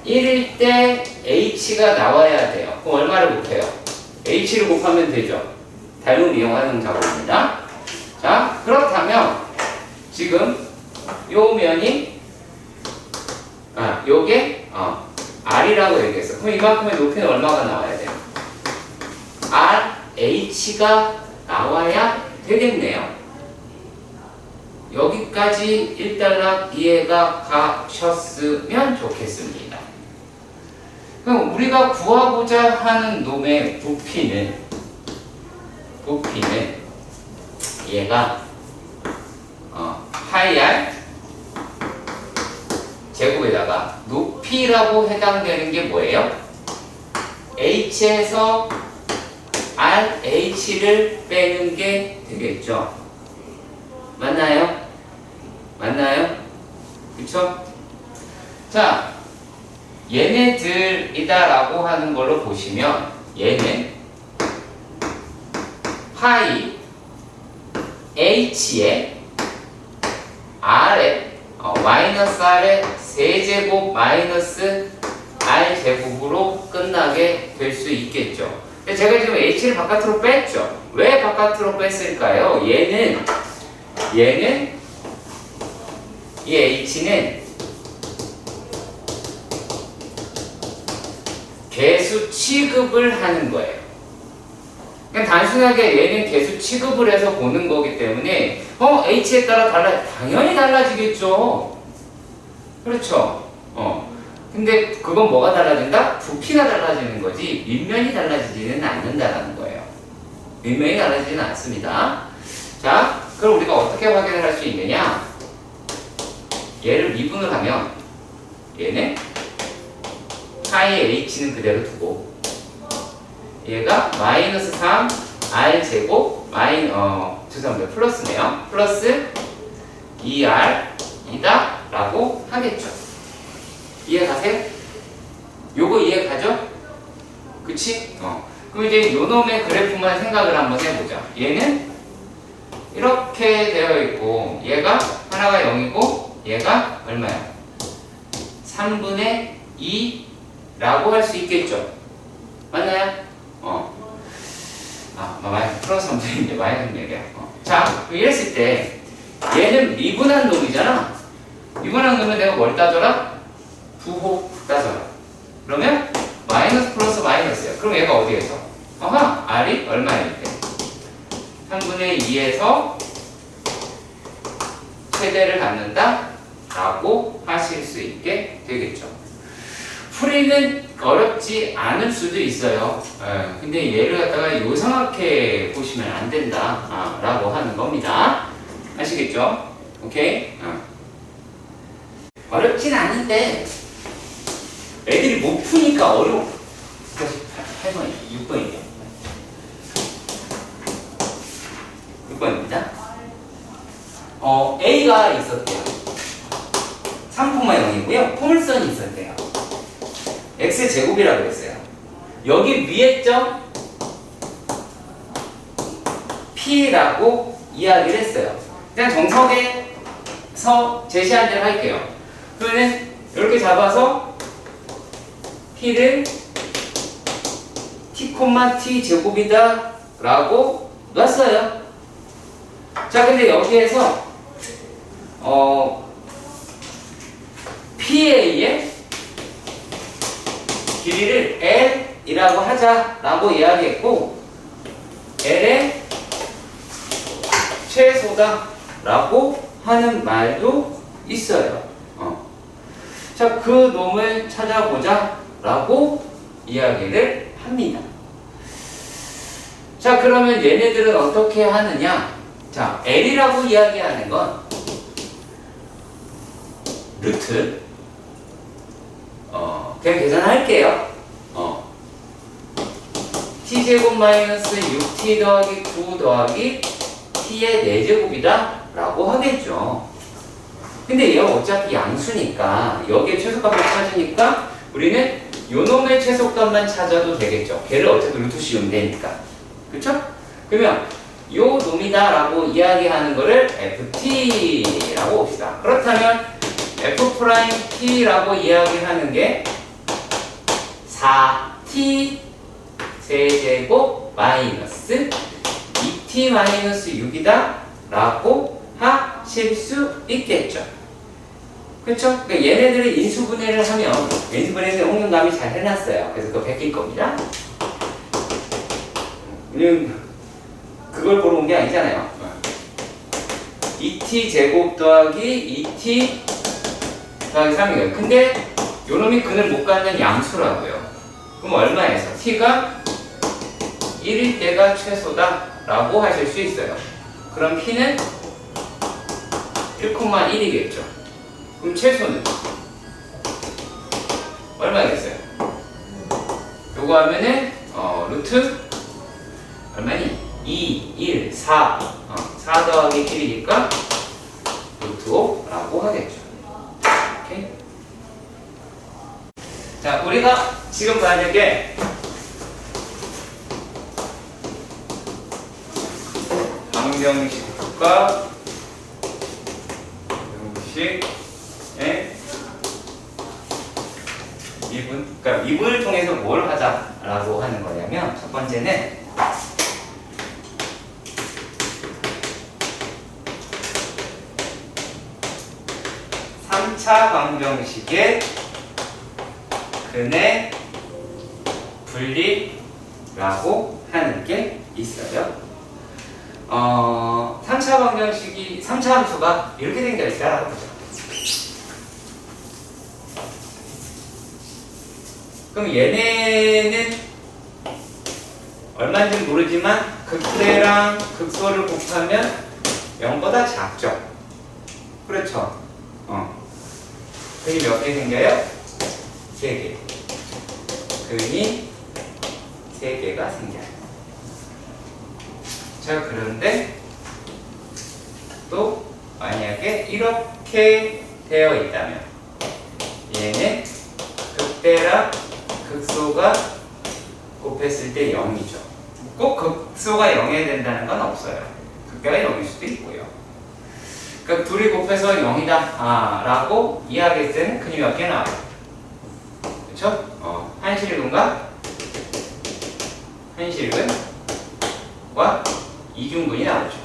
1일 때 h가 나와야 돼요. 그럼 얼마를 곱해요? h를 곱하면 되죠. 닮음 이용하는 작업입니다. 자, 그렇다면 지금 요 면이 요게 r이라고 얘기했어. 그럼 이만큼의 높이는 얼마가 나와야 돼요? rh가 나와야 되겠네요. 여기까지 일단락 이해가 가셨으면 좋겠습니다. 그럼 우리가 구하고자 하는 놈의 부피는 얘가 파이 r 제곱에다가 높이라고 해당되는 게 뭐예요? h에서 rh를 빼는 게 되겠죠. 맞나요? 그쵸? 자, 얘네들이다라고 하는 걸로 보시면 얘는 파이 h에 r에 마이너스 r의 세제곱 마이너스 r 제곱으로 끝나게 될 수 있겠죠. 제가 지금 h를 바깥으로 뺐죠. 왜 바깥으로 뺐을까요? 얘는 이 h는 개수 취급을 하는 거예요. 그냥 단순하게 얘는 개수 취급을 해서 보는 거기 때문에 h에 따라 당연히 달라지겠죠. 그렇죠. 근데 그건 뭐가 달라진다? 부피가 달라지는 거지 밑면이 달라지지는 않는다라는 거예요. 밑면이 달라지지는 않습니다. 자, 그럼 우리가 어떻게 확인을 할 수 있느냐? 얘를 미분을 하면 얘는 파이 h는 그대로 두고 얘가 마이너스 3 r 제곱 죄송합니다. 플러스네요. 플러스 2r 이다 라고 하겠죠. 이해 가세요? 요거 이해 가죠? 그치? 그럼 이제 요 놈의 그래프만 생각을 한번 해보자. 얘는 이렇게 되어 있고 얘가 하나가 0이고 얘가 얼마야? 3분의 2라고 할 수 있겠죠. 맞나요? 플러스 3분의 2, 마이너스 4개야. 자, 이랬을 때 얘는 미분한 놈이잖아. 미분한 놈은 내가 뭘 따져라? 부호 따져라. 그러면 마이너스 플러스 마이너스야. 그럼 얘가 어디에서? r이 얼마일 때? 3분의 2에서 최대를 갖는다 라고 하실 수 있게 되겠죠. 풀이는 어렵지 않을 수도 있어요. 근데 얘를 갖다가 요상하게 보시면 안 된다 라고 하는 겁니다. 아시겠죠? 오케이? 어렵진 않은데 애들이 못 푸니까 어려워. 8번이에요. 6번이에요. 6번입니다. A가 있었대요. 3,0이고요. 포물선이 있었대요. X제곱이라고 그랬어요. 여기 위에 점 P라고 이야기를 했어요. 그냥 정석에서 제시한 대로 할게요. 그러면 이렇게 잡아서 P를 T, T 제곱이다 라고 놨어요. 자, 근데 여기에서 PA의 길이를 L이라고 하자라고 이야기했고 L의 최소다라고 하는 말도 있어요. 자, 그 놈을 찾아보자라고 이야기를 합니다. 자, 그러면 얘네들은 어떻게 하느냐? 자, L이라고 이야기하는 건 루트 그냥 계산할게요. t제곱 마이너스 6t 더하기 9 더하기 t의 4제곱이다 라고 하겠죠. 근데 얘가 어차피 양수니까 여기에 최소값을 찾으니까 우리는 요놈의 최소값만 찾아도 되겠죠. 걔를 어차피 루트 씌우면 되니까. 그쵸? 그러면 요 놈이다라고 이야기하는 거를 ft라고 봅시다. 그렇다면 f't라고 이야기하는 게 4t 세제곱 마이너스 2t 마이너스 6이다 라고 하실 수 있겠죠. 그렇죠? 그러니까 얘네들의 인수분해를 하면 인수분해는 홍윤감이 잘 해놨어요. 그래서 그거 베낄 겁니다. 그걸 보러 온 게 아니잖아요. 2t 제곱 더하기 2t 더하기 3이에요. 근데 요놈이 근을 못 갖는 양수라고요. 그럼 얼마에서? t가 1일 때가 최소다 라고 하실 수 있어요. 그럼 p는 1,1이겠죠. 그럼 최소는 얼마겠어요? 요거 하면은 루트 얼마니? 2, 1, 4 4 더하기 1이니까 루트 5라고 하겠죠. 오케이? 자, 우리가 지금 봐야 될 게 방정식과 방정식의 미분, 그러니까 미분을 통해서 뭘 하자라고 하는 거냐면 첫 번째는 3차 방정식의 근의 분리라고 하는 게 있어요. 3차 방정식이 3차 함수가 이렇게 생겨 있다라고 보죠. 그럼 얘네는 얼마인지 모르지만 극대랑 극소를 곱하면 0보다 작죠. 그렇죠. 근이 몇 개 생겨요? 3개. 근이 3개가 생겨요. 자, 그런데 또 만약에 이렇게 되어 있다면 얘는 극대랑 극소가 곱했을 때 0이죠. 꼭 극소가 0이어야 된다는 건 없어요. 극대가 0일 수도 있고요. 그러니까 둘이 곱해서 0이다 라고 이야기할 때는 근이 몇 개 나와요? 그쵸? 한실근과 한실근과 이중근이 나오죠.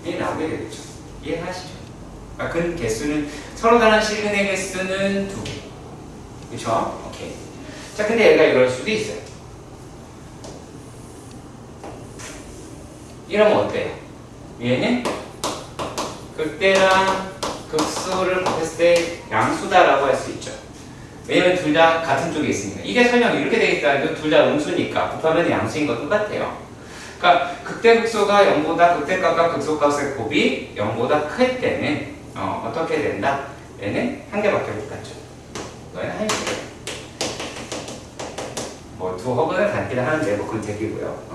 이 나오게 되겠죠. 이해하시죠? 그러니까 근 개수는 서로 다른 실근의 개수는 2개. 그쵸? 오케이. 자, 근데 얘가 이럴 수도 있어요. 이러면 어때요? 얘는 극대랑 극소를 곱했을 때 양수다라고 할 수 있죠. 왜냐면 둘 다 같은 쪽에 있으니까. 이게 설령 이렇게 되겠다 해도 둘 다 음수니까 곱하면 양수인 것 똑같아요. 그러니까 극대 극소가 0보다 극대값과 극소값의 곱이 0보다 클 때는 어떻게 된다? 얘는 한 개밖에 못 갖죠. 너는 한 식이에요. 뭐 두 허근을 갖기는 하는데 뭐 그건 되기고요.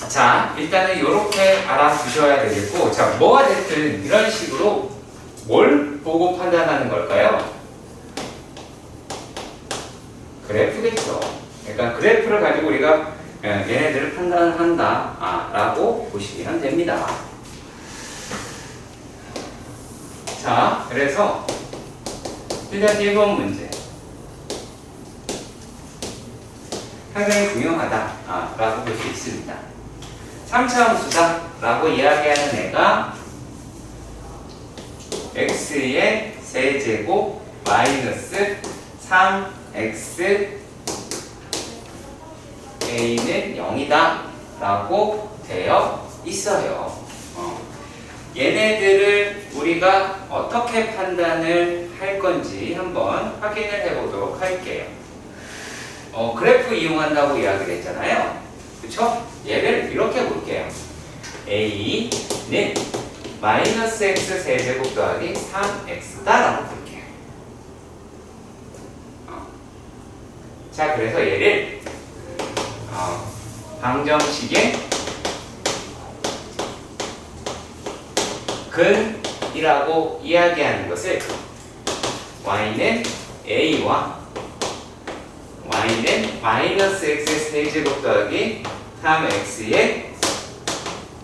자, 일단은 이렇게 알아두셔야 되겠고, 자, 뭐가 됐든 이런 식으로 뭘 보고 판단하는 걸까요? 그래프겠죠. 그러니까 그래프를 가지고 우리가 얘네들을 판단한다 라고 보시면 됩니다. 자, 그래서 일단 1번 문제 상당히 중요하다 라고 볼 수 있습니다. 3차 함수다 라고 이야기하는 애가 x의 세제곱 마이너스 3x a는 0이다 라고 되어 있어요. 얘네들을 우리가 어떻게 판단을 할 건지 한번 확인을 해보도록 할게요. 그래프 이용한다고 이야기를 했잖아요. 그쵸? 얘를 이렇게 볼게요. a는 마이너스 x 세제곱 더하기 3x다 라고 볼게요. 자, 그래서 얘를 방정식의 근이라고 이야기하는 것을 y는 a와 y는 마이너스 x의 세제곱 더하기 3x의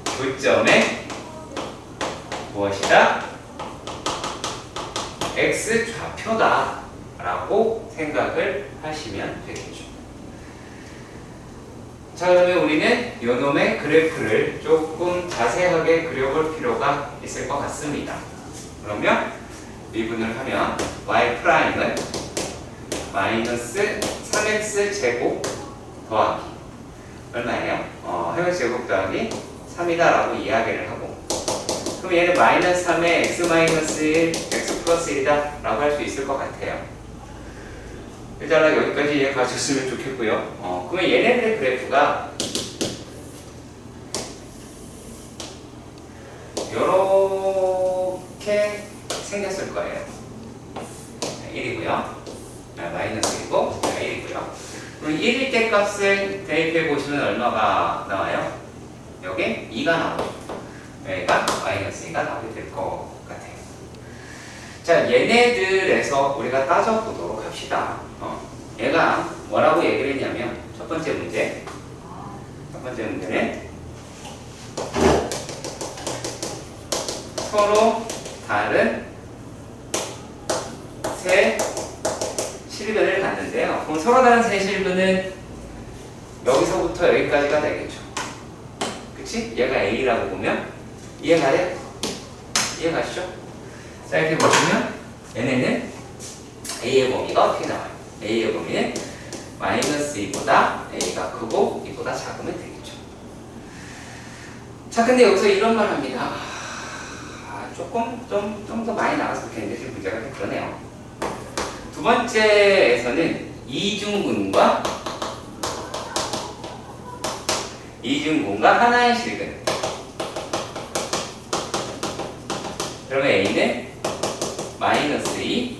9점에 무엇이다? x 좌표다 라고 생각을 하시면 되겠죠. 자, 그러면 우리는 요놈의 그래프를 조금 자세하게 그려볼 필요가 있을 것 같습니다. 그러면 미분을 하면 y'은 마이너스 3x 제곱 더하기 얼마예요? 3x 제곱 더하기 3이다 라고 이야기를 하고, 그럼 얘는 마이너스 3에 x 마이너스 1, x 플러스 1이다 라고 할 수 있을 것 같아요. 일단 여기까지 이해 가셨으면 좋겠고요. 그러면 얘네들의 그래프가 이렇게 생겼을 거예요. 1이고요. 마이너스 1이고 1이고요. 그럼 1일 때 값을 대입해 보시면 얼마가 나와요? 여기 2가 나오죠. 여기가 마이너스 2가 나오게 될 것 같아요. 자, 얘네들에서 우리가 따져보도록 합시다. 얘가 뭐라고 얘기를 했냐면, 첫 번째 문제는 서로 다른 세 실근을 갖는데요. 그럼 서로 다른 세 실근은 여기서부터 여기까지가 되겠죠. 그치? 얘가 A라고 보면 이해가요? 이해가시죠? 자, 이렇게 보시면 얘네는 A의 범위가 어떻게 나와요? A의 범위는 마이너스 2보다 A가 크고 2보다 작으면 되겠죠. 자, 근데 여기서 이런 말 합니다. 조금 좀 더 많이 나왔으면 좋겠는데 지금 문제가 좀 그러네요. 두 번째에서는 이중근과 하나의 실근. 그러면 A는 마이너스 2,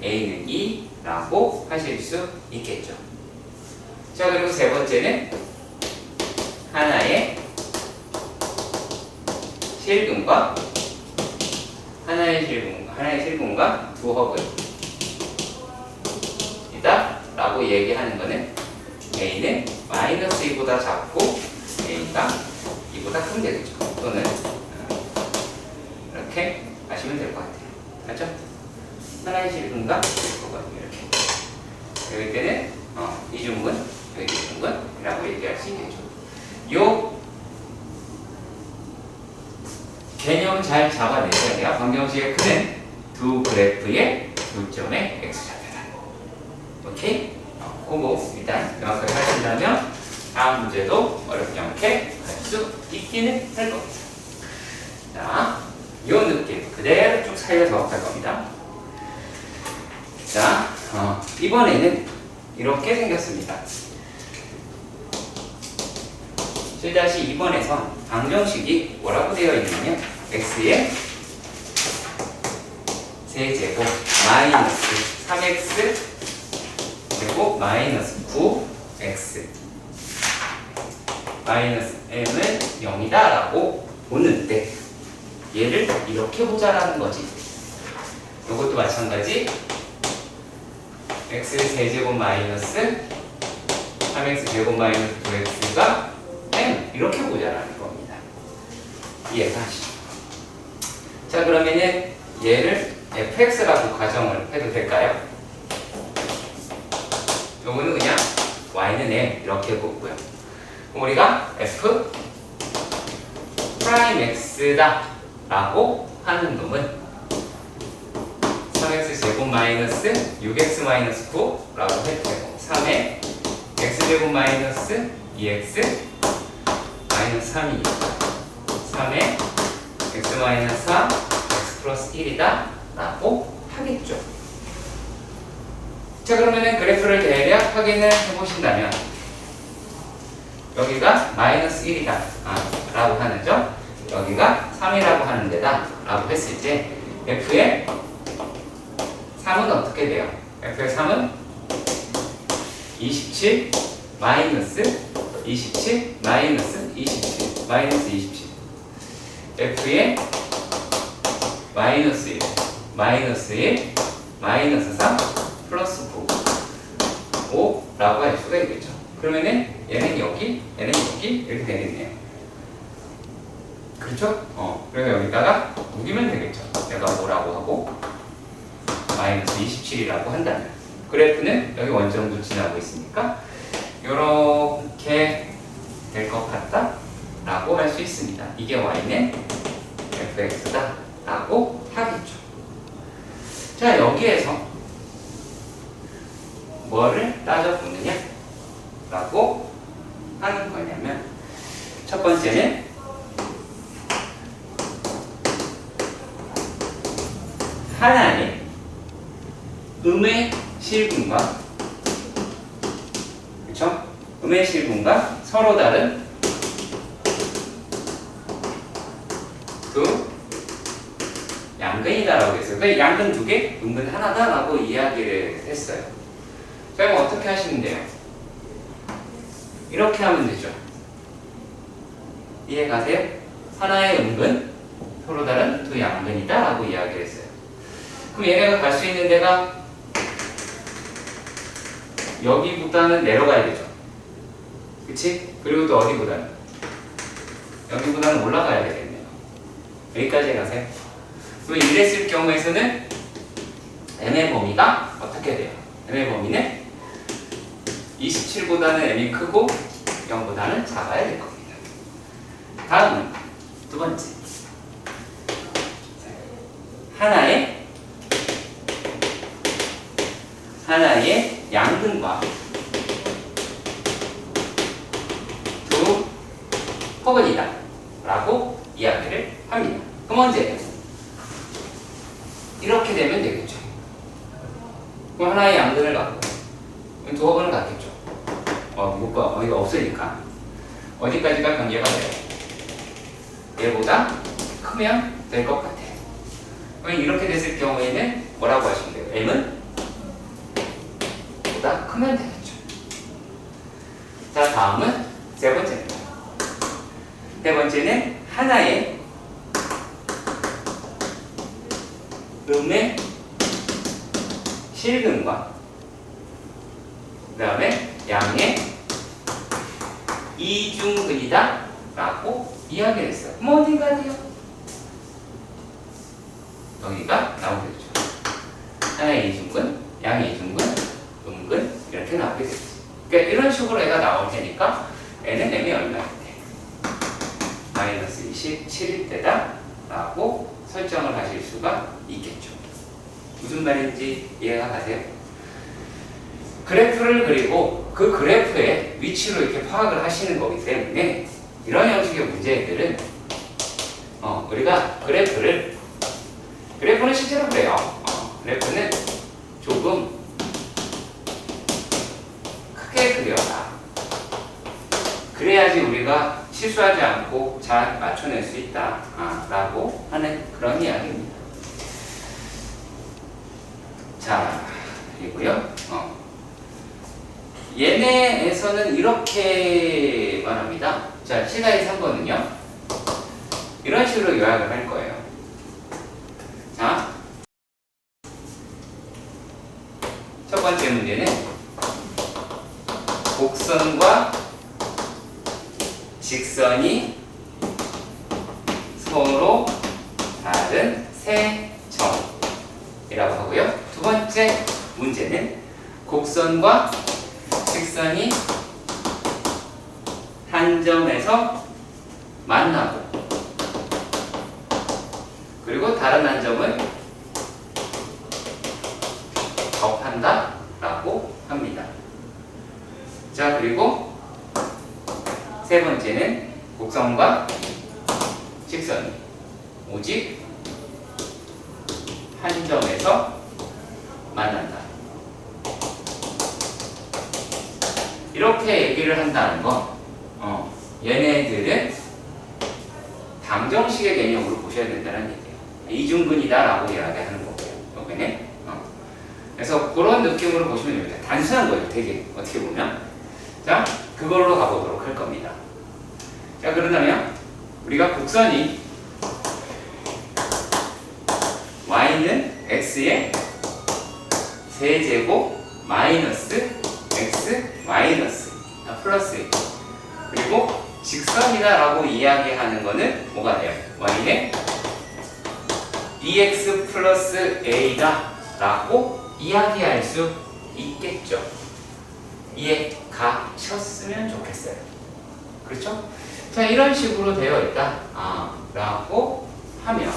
A는 2라고 하실 수 있겠죠. 자, 그리고 세 번째는 하나의 실근과 두 허근이다 라고 얘기하는 거는 A는 마이너스 2보다 작고 A가 2보다 크면 되겠죠. 또는 이렇게 하시면 될 것 같아요. 맞죠? 하나의 실근과 허근 이렇게. 여기 때는 이중근, 여기 이중근이라고 얘기할 수 있겠죠. 요 개념 잘 잡아내셔야 돼요. 방정식의 크는 두 그래프의 교점의 x좌표다. 오케이? 그거 일단 명확하게 하신다면 다음 문제도 어렵지 않게 할 수 있기는 할 겁니다. 자, 이 느낌 그대로 쭉 살려서 갈 겁니다. 자, 이번에는 이렇게 생겼습니다. 7-2번에서 방정식이 뭐라고 되어 있냐면 x의 세제곱 마이너스 3x 제곱 마이너스 9x 마이너스 m은 0이다 라고 보는데 얘를 이렇게 보자라는 거지. 이것도 마찬가지. x의 세제곱 마이너스 3x 제곱 마이너스 9x가 m 이렇게 보자라는 겁니다. 이해가 하시죠? 자, 그러면은 얘를 fx라고 가정을 해도 될까요? 요거는 그냥 y는 m 이렇게 보고요. 그럼 우리가 f 프라임 x다 라고 하는 놈은 3x 제곱 마이너스 6x 마이너스 9 라고 해도 되고, 3에 x제곱 마이너스 2x 마이너스 3이니까 3에 x 마이너스 3 x 플러스 1이다 라고 하겠죠. 자, 그러면은 그래프를 대략 확인을 해보신다면 여기가 마이너스 1이다 라고 하는 점, 여기가 3이라고 하는 데다 라고 했을 때 f의 3은 어떻게 돼요? f의 3은 27 마이너스 27 마이너스 27 마이너스 27 f의 마이너스 1 마이너스 1 마이너스 3 플러스 9 라고 할 수가 있겠죠. 그러면은 얘는 여기, 얘는 여기 이렇게 되겠네요. 그렇죠? 그래서 여기다가 우기면 되겠죠. 내가 뭐라고 하고 마이너스 27이라고 한다면 그래프는 여기 원점도 지나고 있으니까 이렇게 될 것 같다 라고 할 수 있습니다. 이게 y는 fx다 라고 하겠죠. 자, 여기에서 뭐를 따져보느냐 라고 하는 거냐면 첫 번째는 하나의 음의 실분과 그쵸? 음의 실분과 서로 다른 두 양근이다라고 했어요. 그 양근 두 개, 음근 하나다라고 이야기를 했어요. 자, 그럼 어떻게 하시면 돼요? 이렇게 하면 되죠. 이해 가세요? 하나의 음근, 서로 다른 두 양근이다라고 이야기를 했어요. 그럼 얘네가 갈 수 있는 데가 여기보다는 내려가야 되죠. 그치? 그리고 또 어디보다는? 여기보다는 올라가야 되겠네요. 여기까지 가세요. 그럼 이랬을 경우에서는 m의 범위가 어떻게 돼요? m의 범위는 27보다는 m이 크고 0보다는 작아야 될 겁니다. 다음은 두 번째. 하나의 양근과 두 허근이다 라고 이야기를 합니다. 그럼 언제? 이렇게 되면 되겠죠. 그럼 하나의 양근을 갖고 두 허근을 갖겠죠. 이거 없으니까 어디까지가 관계가 돼요? 얘보다 크면 될 것 같아요. 그럼 이렇게 됐을 경우에는 뭐라고 하시면 돼요? m은 보다 크면 되겠죠. 자, 다음은 세 번째입니다. 세 번째는 하나의 음의 실근과 그 다음에 양의 이중근이다 라고 이야기를 했어요. 그럼 어딘가 돼요? 여기가 나오겠죠. 하나의 이중근, 양의 이중근, 음근 이렇게 나오게 되겠죠. 그러니까 이런 식으로 애가 나올 테니까 애는 m이 얼마일 때? 마이너스 27일 때다 라고 설정을 하실 수가 있겠죠. 무슨 말인지 이해가 가세요? 그래프를 그리고 그 그래프의 위치로 이렇게 파악을 하시는 거기 때문에 이런 형식의 문제들은 우리가 그래프는 실제로 그래요. 그래프는 조금 크게 그려라. 그래야지 우리가 실수하지 않고 잘 맞춰낼 수 있다 라고 하는 그런 이야기입니다. 자, 그리고요 얘네에서는 이렇게 말합니다. 자, 시가의 3번은요 이런 식으로 요약을 할 거예요. 자, 첫 번째 문제는 곡선과 직선이 서로 다른 세 점이라고 하고요. 두 번째 문제는 곡선과 직선이 한 점에서 만나고 그리고 다른 한 점을 접한다 라고 합니다. 자, 그리고 세 번째는 곡선과 직선이 오직 한 점에서 만난다. 이렇게 얘기를 한다는 건 얘네들은 방정식의 개념으로 보셔야 된다는 얘기예요. 이중근이다 라고 이야기하는 거고요. 여기는 그래서 그런 느낌으로 보시면 됩니다. 단순한 거예요. 되게 어떻게 보면. 자, 그걸로 가보도록 할 겁니다. 자, 그러면 우리가 곡선이 y는 x의 세제곱 마이너스 x 마이너스, 플러스. 그리고 직선이다라고 이야기하는 거는 뭐가 돼요? y는 bx 플러스 a다라고 이야기할 수 있겠죠. 이해 가셨으면 좋겠어요. 그렇죠? 자, 이런 식으로 되어 있다. 라고 하면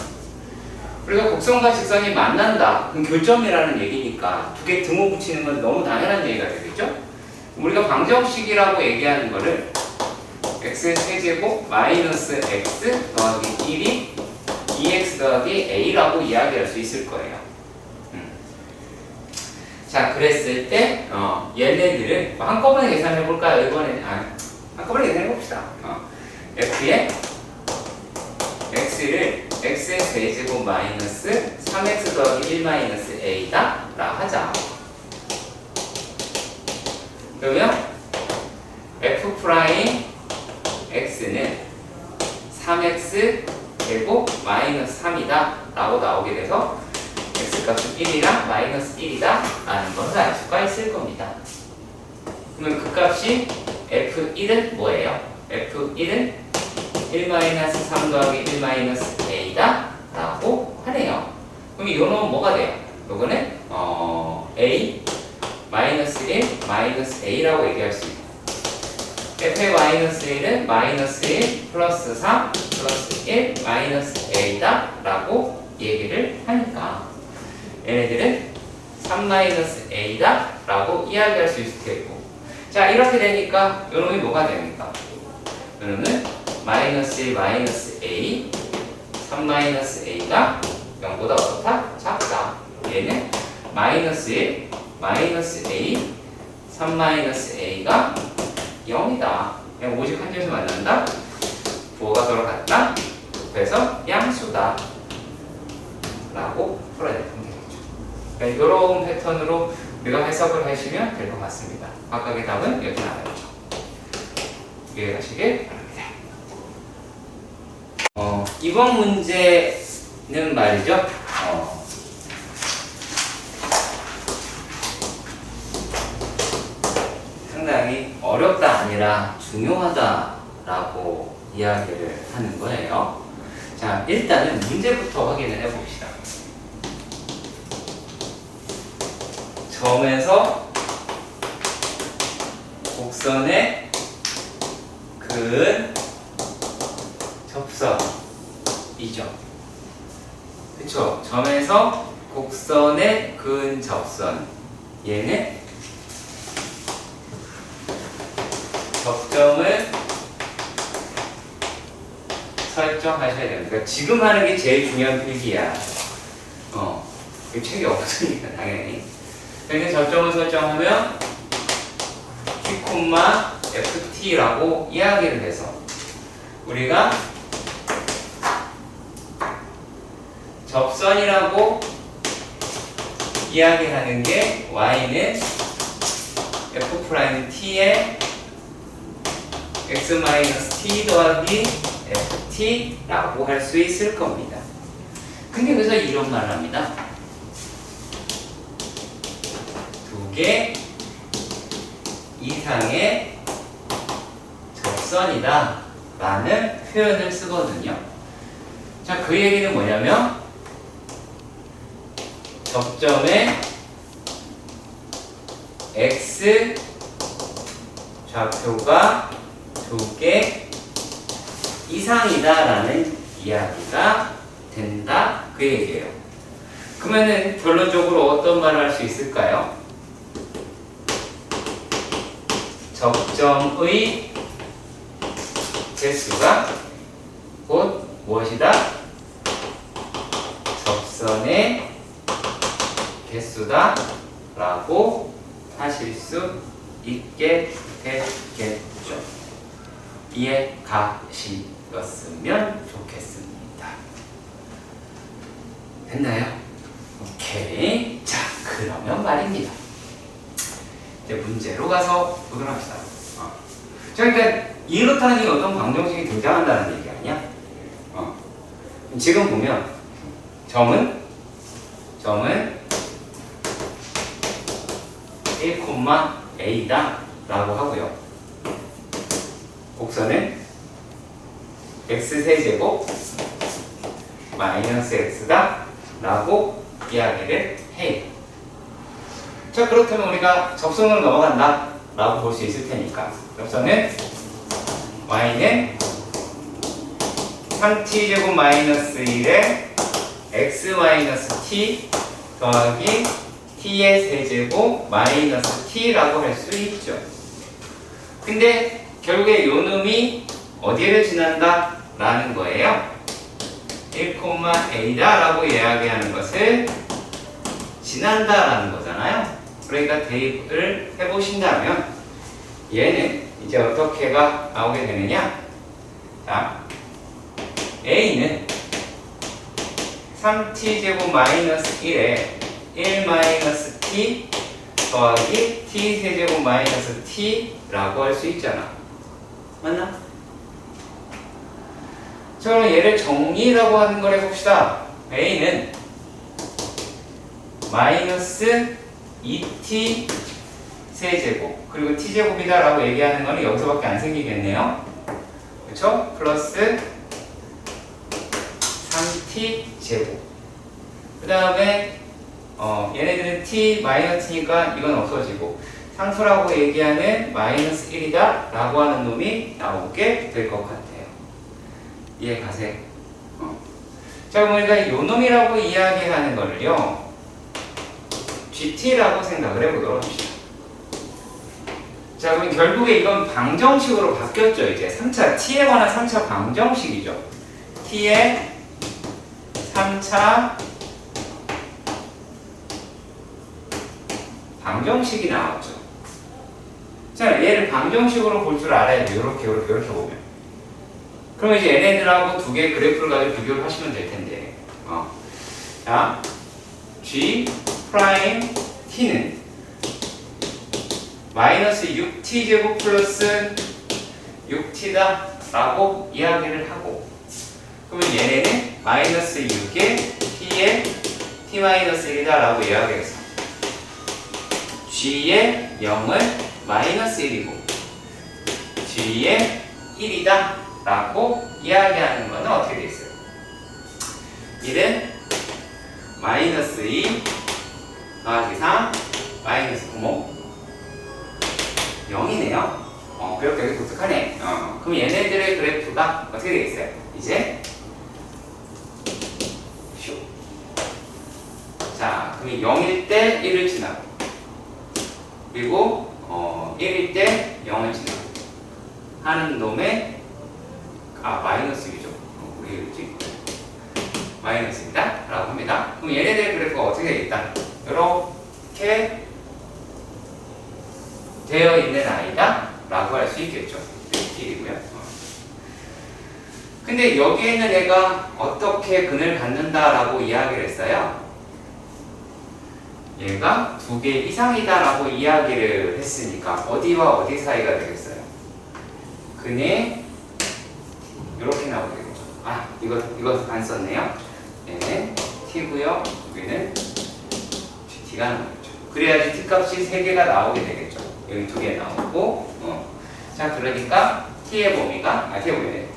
우리가 곡선과 직선이 만난다. 그럼 교점이라는 얘기니까 두 개 등호 붙이는 건 너무 당연한 얘기가 되겠죠? 우리가 방정식이라고 얘기하는 거를 x세제곱 마이너스 x 더하기 1이 2x 더하기 a라고 이야기할 수 있을 거예요. 자, 그랬을 때 얘네들을 한꺼번에 계산해 볼까요? 이번에 한꺼번에 계산해 봅시다. f의 x를 x의 세제곱 마이너스 3x 더하기 1 마이너스 a다 라 하자. 그러면 f 프라임 x는 3x 제곱 마이너스 3이다 라고 나오게 돼서 x값은 1이랑 마이너스 1이다 라는 것을 알 수가 있을 겁니다. 그러면 그 값이 f1은 뭐예요? f1은 1 마이너스 3 더하기 1 마이너스 a다 라고 하네요. 그럼 이 놈은 뭐가 돼요? 요거는 a 마이너스 1 마이너스 a라고 얘기할 수 있고 f의 마이너스 1은 마이너스 1 플러스 3 플러스 1 마이너스 a다 라고 얘기를 하니까 얘네들은 3 마이너스 a다 라고 이야기할 수 있을 테고, 자, 이렇게 되니까 요놈이 뭐가 됩니까? 요놈은 마이너스 1 마이너스 a 3 마이너스 a가 0보다 어떻다? 작다. 얘는 마이너스 1 마이너스 a 3 마이너스 a가 0이다. 그냥 오직 한 점에서 만난다. 부호가 서로 같다. 그래서 양수다 라고 풀어야 되는 되겠죠. 그러니까 이런 패턴으로 우리가 해석을 하시면 될 것 같습니다. 각각의 답은 이렇게 나와있죠. 이해하시길 바랍니다. 이번 문제는 말이죠. 상당히 어렵다 아니라 중요하다라고 이야기를 하는 거예요. 자, 일단은 문제부터 확인을 해봅시다. 점에서 곡선의 근 접선이죠. 그쵸? 점에서 곡선의 근 접선. 얘는 접점을 설정하셔야 됩니다. 그러니까 지금 하는 게 제일 중요한 필기야. 책이 없으니까 당연히. 그러니까 접점을 설정하면 T, FT라고 이야기를 해서 우리가 접선이라고 이야기하는 게 Y는 F'T의 X-T 더하기 FT라고 할 수 있을 겁니다. 근데 그래서 이런 말을 합니다. 두 개 이상의 접선이다 라는 표현을 쓰거든요. 자, 그 얘기는 뭐냐면 접점의 X 좌표가 두 개 이상이다 라는 이야기가 된다 그 얘기예요. 그러면은 결론적으로 어떤 말을 할 수 있을까요? 접점의 개수가 곧 무엇이다? 접선의 개수다 라고 하실 수 있게 되겠죠. 이해 가시겠으면 좋겠습니다. 됐나요? 오케이. 자, 그러면 말입니다. 이제 문제로 가서 보도록 합시다. 자, 그러니까 이렇다니 어떤 방정식이 등장한다는 얘기 아니야? 지금 보면 점은 1, A다 라고 하고요. 곡선은 x세제곱 마이너스 x다 라고 이야기를 해요. 자, 그렇다면 우리가 접선으로 넘어간다 라고 볼 수 있을 테니까 접선은 y는 3t제곱 마이너스 1에 x 마이너스 t 더하기 t의 세제곱 마이너스 t라고 할 수 있죠. 근데 결국에 요 놈이 어디를 지난다 라는 거예요. 1,a다 라고 이야기하는 것을 지난다 라는 거잖아요. 그러니까 대입을 해보신다면 얘는 이제 어떻게가 나오게 되느냐. 자, a는 3t제곱 마이너스 1에 1 마이너스 t 더하기 t 세제곱 마이너스 t라고 할 수 있잖아. 맞나? 자, 그럼 얘를 정리라고 하는 걸 해봅시다. a는 마이너스 2t 세제곱 그리고 t제곱이다 라고 얘기하는 거는 여기서밖에 안 생기겠네요. 그렇죠? 플러스 3t 제곱. 그 다음에 얘네들은 t 마이너스니까 이건 없어지고 상수라고 얘기하는 마이너스 1이다 라고 하는 놈이 나오게 될 것 같아요. 이해 가세요? 자, 그럼 우리가 요 놈이라고 이야기하는 거를요 GT라고 생각을 해보도록 합시다. 자, 그럼 결국에 이건 방정식으로 바뀌었죠. 이제 3차 t에 관한 3차 방정식이죠. t의 3차 방정식이 나왔죠. 자, 얘를 방정식으로 볼 줄 알아야 돼요. 이렇게 보면. 그럼 이제 얘네들하고 두 개의 그래프를 가지고 비교를 하시면 될 텐데. 자, g 프라임 t는 마이너스 6t 제곱 플러스 6t다 라고 이야기를 하고, 그러면 얘네는 마이너스 6에 t에 t 마이너스 1이다 라고 이야기해서 g의 0을 마이너스 1이고 g의 1이다 라고 이야기하는 거는 어떻게 되어 있어요? 1은 마이너스 2 더하기 3 마이너스 9모 0이네요. 그래도 되게 독특하네. 그럼 얘네들의 그래프가 어떻게 되겠어요? 이제 슉. 자, 그럼 0일 때 1을 지나고, 그리고 1일 때 0을 지나고 하는 놈의 마이너스 2죠. 우리 그랬지? 마이너스입니다. 라고 합니다. 그럼 얘네들의 그래프가 어떻게 되겠다? 이렇게 되어 있는 아이다 라고 할 수 있겠죠. 이고요. 근데 여기에는 얘가 어떻게 근을 갖는다 라고 이야기를 했어요. 얘가 두 개 이상이다 라고 이야기를 했으니까 어디와 어디 사이가 되겠어요? 근이 이렇게 나오게 되겠죠. 이거 안 썼네요. 얘는 t고요. 여기는 gt가 나오겠죠. 그래야지 t 값이 3개가 나오게 되겠죠. 여기 2개 나오고, 자, 그러니까 t의 범위가,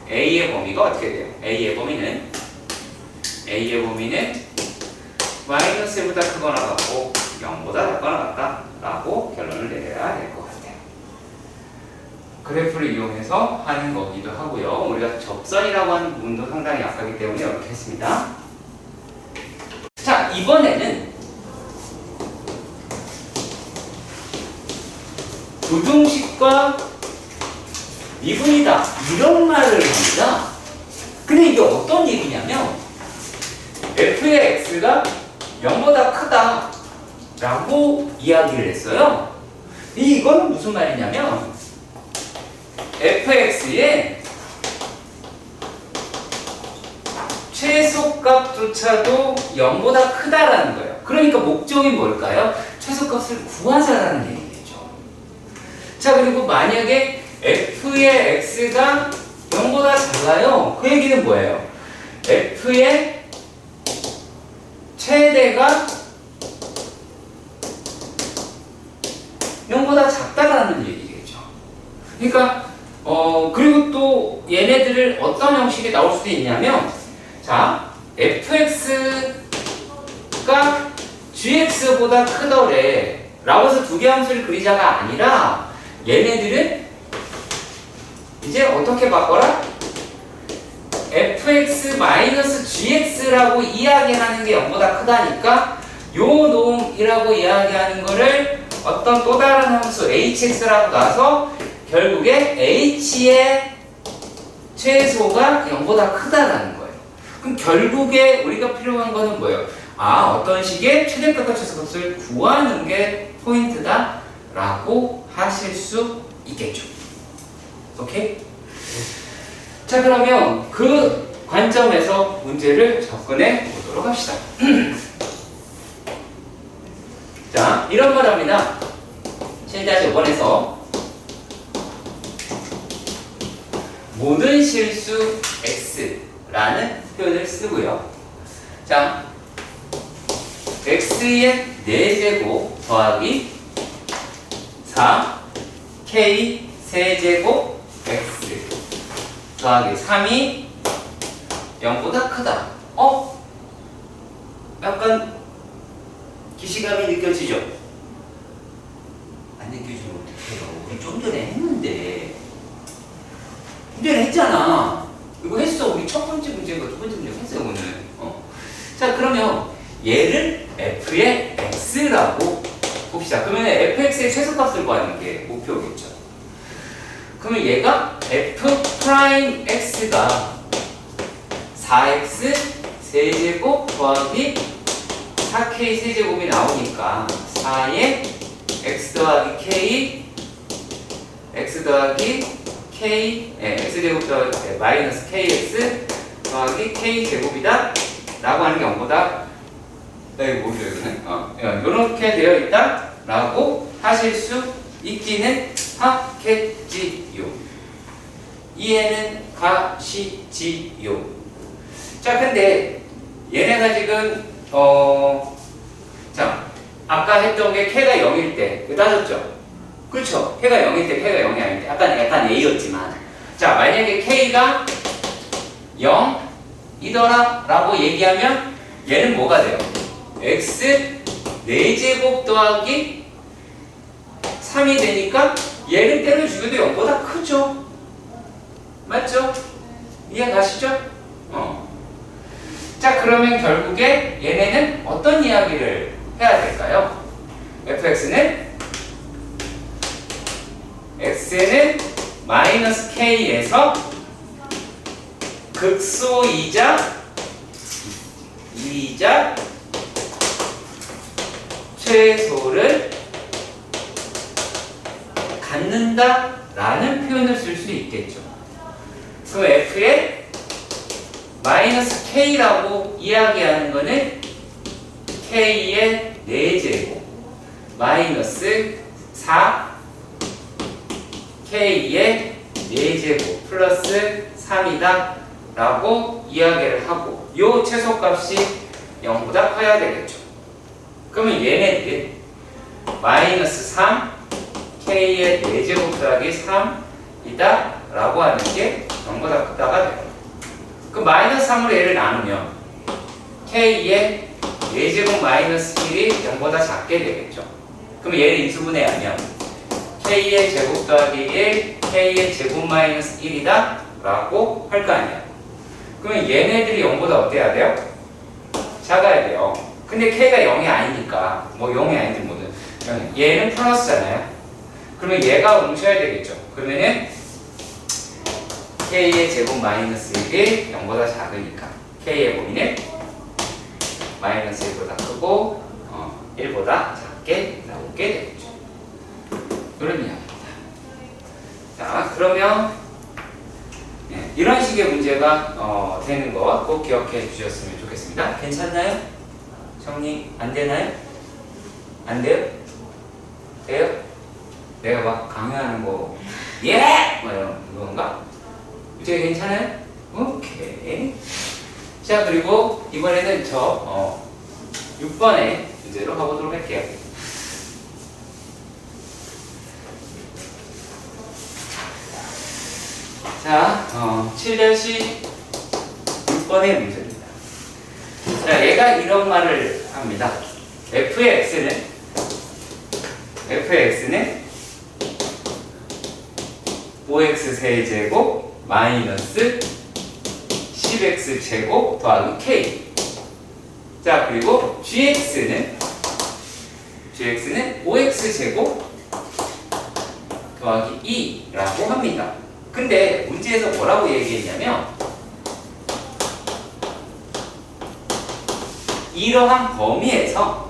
a의 범위가 어떻게 돼요? a의 범위는 마이너스 1보다 크거나 같고 0보다 작거나 같다 라고 결론을 내려야 될 것 같아요. 그래프를 이용해서 하는 거기도 하고요. 우리가 접선이라고 하는 부분도 상당히 약하기 때문에 이렇게 했습니다. 자, 이번에는 부등식과 미분이다 이런 말을 합니다. 근데 이게 어떤 얘기냐면 f의 x가 0보다 크다 라고 이야기를 했어요. 이건 무슨 말이냐면 fx의 최소값조차도 0보다 크다라는 거예요. 그러니까 목적이 뭘까요? 최소값을 구하자라는 얘기겠죠. 자, 그리고 만약에 f의 x가 0보다 작아요. 그 얘기는 뭐예요? f의 최대가 0보다 작다라는 얘기겠죠. 그러니까 그리고 또 얘네들을 어떤 형식이 나올 수도 있냐면 자 fx가 gx보다 크더래 라고 해서 두 개 함수를 그리자가 아니라 얘네들은 이제 어떻게 바꿔라? fx-gx라고 이야기하는 게 0보다 크다니까 요 놈이라고 이야기하는 거를 어떤 또 다른 함수 hx라고 놔서 결국에 h의 최소가 0보다 크다라는 거예요. 그럼 결국에 우리가 필요한 거는 뭐예요? 어떤 식의 최대값과 최소값을 구하는 게 포인트다 라고 하실 수 있겠죠. 오케이? 자, 그러면 그 관점에서 문제를 접근해 보도록 합시다. 자, 이런 걸 합니다. 7-5번에서 모든 실수 x라는 표현을 쓰고요. 자, x의 4제곱 더하기 4k 세제곱 x 더하기 3이 0보다 크다. 약간 기시감이 느껴지죠? 안 느껴지면 어떡해요? 우리 좀 전에 했는데. 좀 전에 했잖아. 이거 했어. 우리 첫 번째 문제인가 두 번째 문제 했어요, 오늘. 자, 그러면 얘를 f의 x라고 봅시다. 그러면 fx의 최소값을 구하는 게 목표겠죠. 그러면 얘가 f'x가 4x 세제곱 더하기 4k 세제곱이 나오니까 4에 x 더하기 k x 더하기 k x제곱 더하기 마이너스 kx 더하기 k제곱이다 라고 하는 게 0보다 뭐죠 이거는? 이렇게 되어 있다 라고 하실 수 있기는 하겠지요. 이해는 가시지요. 자, 근데 얘네가 지금 자, 아까 했던 게 k가 0일 때 따졌죠? 그렇죠? k가 0일 때, k가 0이 아닐 때 약간 a였지만 자, 만약에 k가 0이더라 라고 얘기하면 얘는 뭐가 돼요? x 4제곱 더하기 3이 되니까 얘를 때려 죽여도 0보다 크죠? 맞죠? 이해 가시죠? 자, 그러면 결국에 얘네는 어떤 이야기를 해야 될까요? fx는 x는 마이너스 k에서 극소이자 최소를 갖는다 라는 표현을 쓸 수 있겠죠. 그럼 f의 마이너스 k라고 이야기하는 거는 k의 4제곱 마이너스 4 k의 4제곱 플러스 3이다 라고 이야기를 하고 요 최소값이 0보다 커야 되겠죠. 그러면 얘네들 마이너스 3 k의 4제곱 더하기 3이다 라고 하는 게 0보다 크다가 돼요. 그 마이너스 3으로 얘를 나누면 k의 4제곱 마이너스 1이 0보다 작게 되겠죠. 그럼 얘를 인수분해하면 k의 제곱 더하기 1 k의 제곱 마이너스 1이다 라고 할 거 아니야. 그러면 얘네들이 0보다 어때야 돼요? 작아야 돼요. 근데 k가 0이 아니니까 뭐 0이 아닌지 뭐든 얘는 플러스잖아요. 그러면 얘가 뭉쳐야 되겠죠. 그러면은 k의 제곱 마이너스 1이 0보다 작으니까 k의 범위는 마이너스 1보다 크고 1보다 작게 나오게 되겠죠. 이런 이야기입니다. 자, 그러면 이런 식의 문제가 되는 거 꼭 기억해 주셨으면 좋겠습니다. 괜찮나요? 정리 안 되나요? 안 돼요? 돼요? 내가 막 강요하는 거 예! 뭐 이런 건가? 이제 괜찮아요? 오케이. 자, 그리고 이번에는 저 6번의 문제로 가보도록 할게요. 자, 7-6번의 문제입니다. 자, 얘가 이런 말을 합니다. f의 x는 5x 세제곱 마이너스 10x 제곱 더하기 k. 자, 그리고 gx는 5x 제곱 더하기 2라고 합니다. 근데 문제에서 뭐라고 얘기했냐면 이러한 범위에서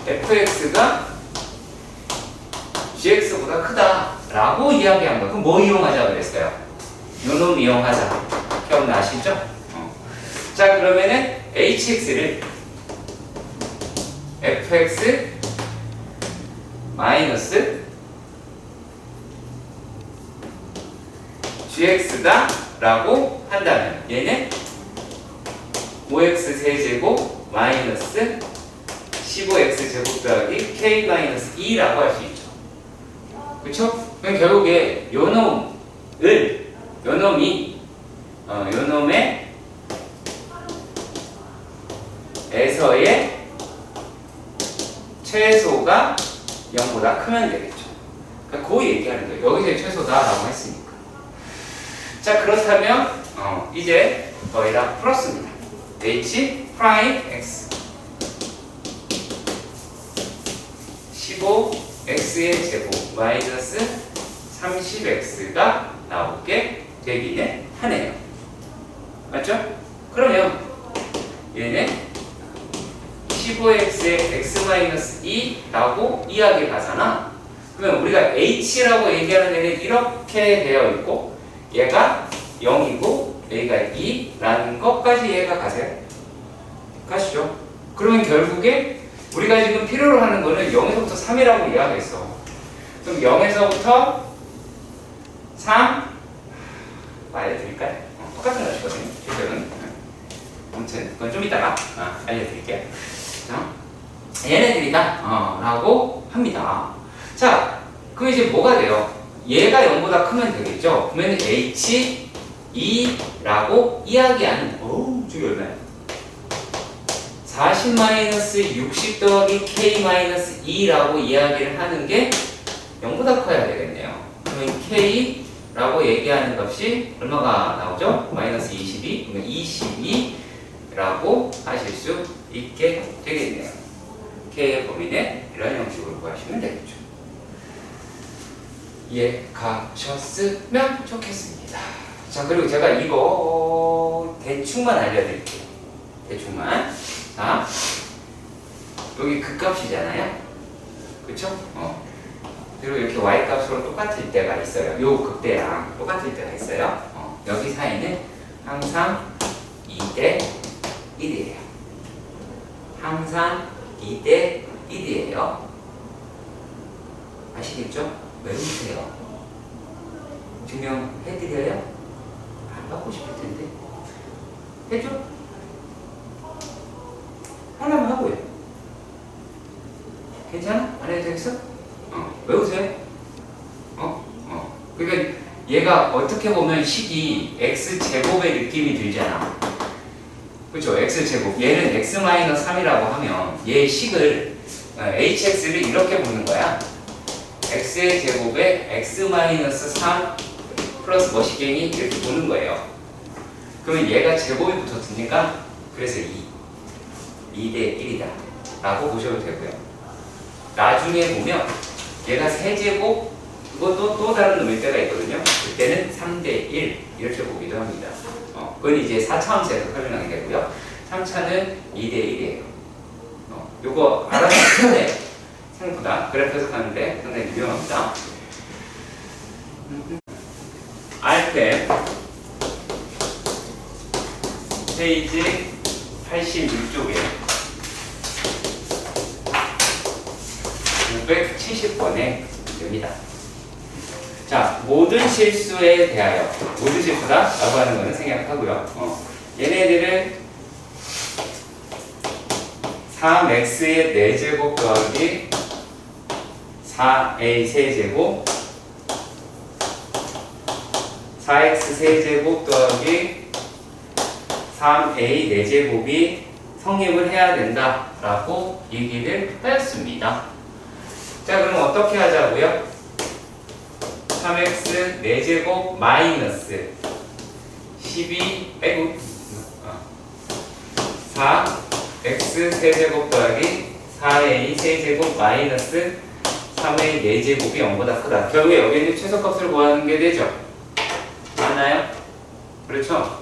fx가 gx보다 크다라고 이야기한 거예요. 그럼 뭐 이용하자 그랬어요? 요놈 이용하자. 기억나시죠? 자, 그러면은 hx를 fx 마이너스 gx다 라고 한다면 얘는 5x 세제곱 마이너스 15x 제곱 더하기 k 마이너스 2라고 할 수 있죠. 그쵸? 그럼 결국에 요놈의 에서의 최소가 0보다 크면 되겠죠. 그러니까 그 얘기하는 거예요. 여기서의 최소다라고 했으니까. 자, 그렇다면 이제 거의 다 풀었습니다. h 프라임 x 15x의 제곱 마이너스 30x가 나오게 되기는 하네요. 맞죠? 그러면 얘는 15x의 x-2라고 이야기를 하잖아. 그러면 우리가 h라고 얘기하는 애는 이렇게 되어 있고 얘가 0이고 얘가 2라는 것까지 이해가 가세요? 가시죠? 그러면 결국에 우리가 지금 필요로 하는 거는 0에서부터 3이라고 이야기했어. 그럼 0에서부터 3 알려드릴까요? 똑같은 것이거든요. 실제로는. 아무튼 그건 좀 이따가 알려드릴게요. 자, 얘네들이다 라고 합니다. 자, 그럼 이제 뭐가 돼요? 얘가 0보다 크면 되겠죠? 그러면 h2라고 이야기하는 저기 얼마야? 40-60 더하기 k-2라고 이야기를 하는 게 0보다 커야 되겠네요. 그러면 k라고 얘기하는 값이 얼마가 나오죠? 마이너스 22. 그러면 22라고 하실 수 있게 되겠네요. k의 범위는 이런 형식으로 구하시면 되겠죠. 이해 가셨으면 좋겠습니다. 자, 그리고 제가 이거 대충만 알려드릴게요. 대충만. 자, 여기 극값이잖아요. 그쵸? 그리고 이렇게 y값으로 똑같을 때가 있어요. 요 극대랑 똑같을 때가 있어요. 여기 사이는 항상 2대 1이에요. 항상 2대 1이에요. 아시겠죠? 외우세요. 증명해드려요? 안 받고 싶을 텐데. 해줘? 하나만 하고요. 괜찮아? 안 해도 되겠어? 외우세요. 그러니까 얘가 어떻게 보면 식이 x제곱의 느낌이 들잖아. 그렇죠? x제곱. 얘는 x-3이라고 하면 얘의 식을 hx를 이렇게 보는 거야. x의 제곱에 x-3 플러스 머시갱이 이렇게 보는 거예요. 그러면 얘가 제곱이 붙었으니까 그래서 2대 1이다 라고 보셔도 되고요. 나중에 보면 얘가 세제곱 그것도 또 다른 놈일 때가 있거든요. 그때는 3대 1 이렇게 보기도 합니다. 그건 이제 4차원에서 설명하게 되고요. 3차는 2대 1이에요. 요거 알아두면 돼. 생각보다 그래프 해석하는데 상당히 유용합니다. RPM 페이지 86쪽에 570번에 됩니다. 자, 모든 실수에 대하여 모든 실수다 라고 하는 거는 생략하고요. 얘네들은 3x의 4제곱 더하기 4a 세제곱 4x 세제곱 더하기 3a 4제곱이 성립을 해야 된다라고 얘기를 하였습니다. 자, 그럼 어떻게 하자고요? 3x 4제곱 마이너스 12, 4x 세제곱 더하기 4a 세제곱 마이너스 3a 4제곱이 0보다 크다. 결국에 여기는 최소값을 구하는 게 되죠. 맞나요? 그렇죠?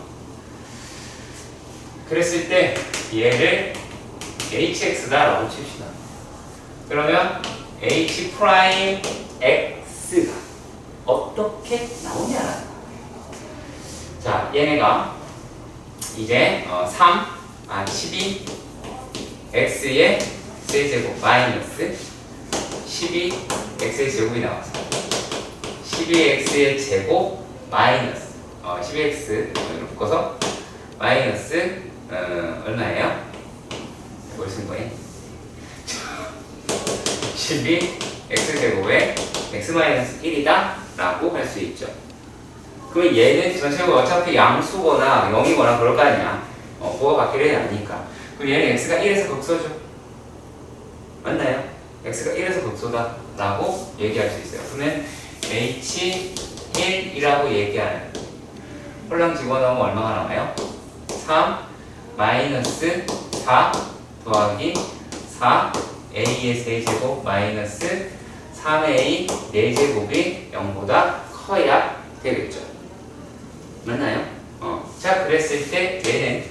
그랬을 때 얘를 hx다라고 칩시다. 그러면 h 프라임 x가 어떻게 나오냐라는 거예요. 자, 얘네가 이제 12 x의 세제곱 마이너스 12 x의 제곱이 나왔어. 12x의 제곱 마이너스 12x 묶어서 마이너스 얼마예요? 뭘 쓴 거예요? 12 x제곱에 x-1이다 라고 할 수 있죠. 그럼 얘는 전체적으로 어차피 양수거나 0이거나 그럴 거 아니야. 뭐가 바뀌는 게 아니니까. 그럼 얘는 x가 1에서 극소죠. 맞나요? x가 1에서 극소다 라고 얘기할 수 있어요. 그러면 h1이라고 얘기하는 홀랑 집어넣으면 얼마가 나와요? 3 마이너스 4 더하기 4 a의 세제곱 마이너스 3a 4제곱이 0보다 커야 되겠죠. 맞나요? 자, 그랬을 때 얘는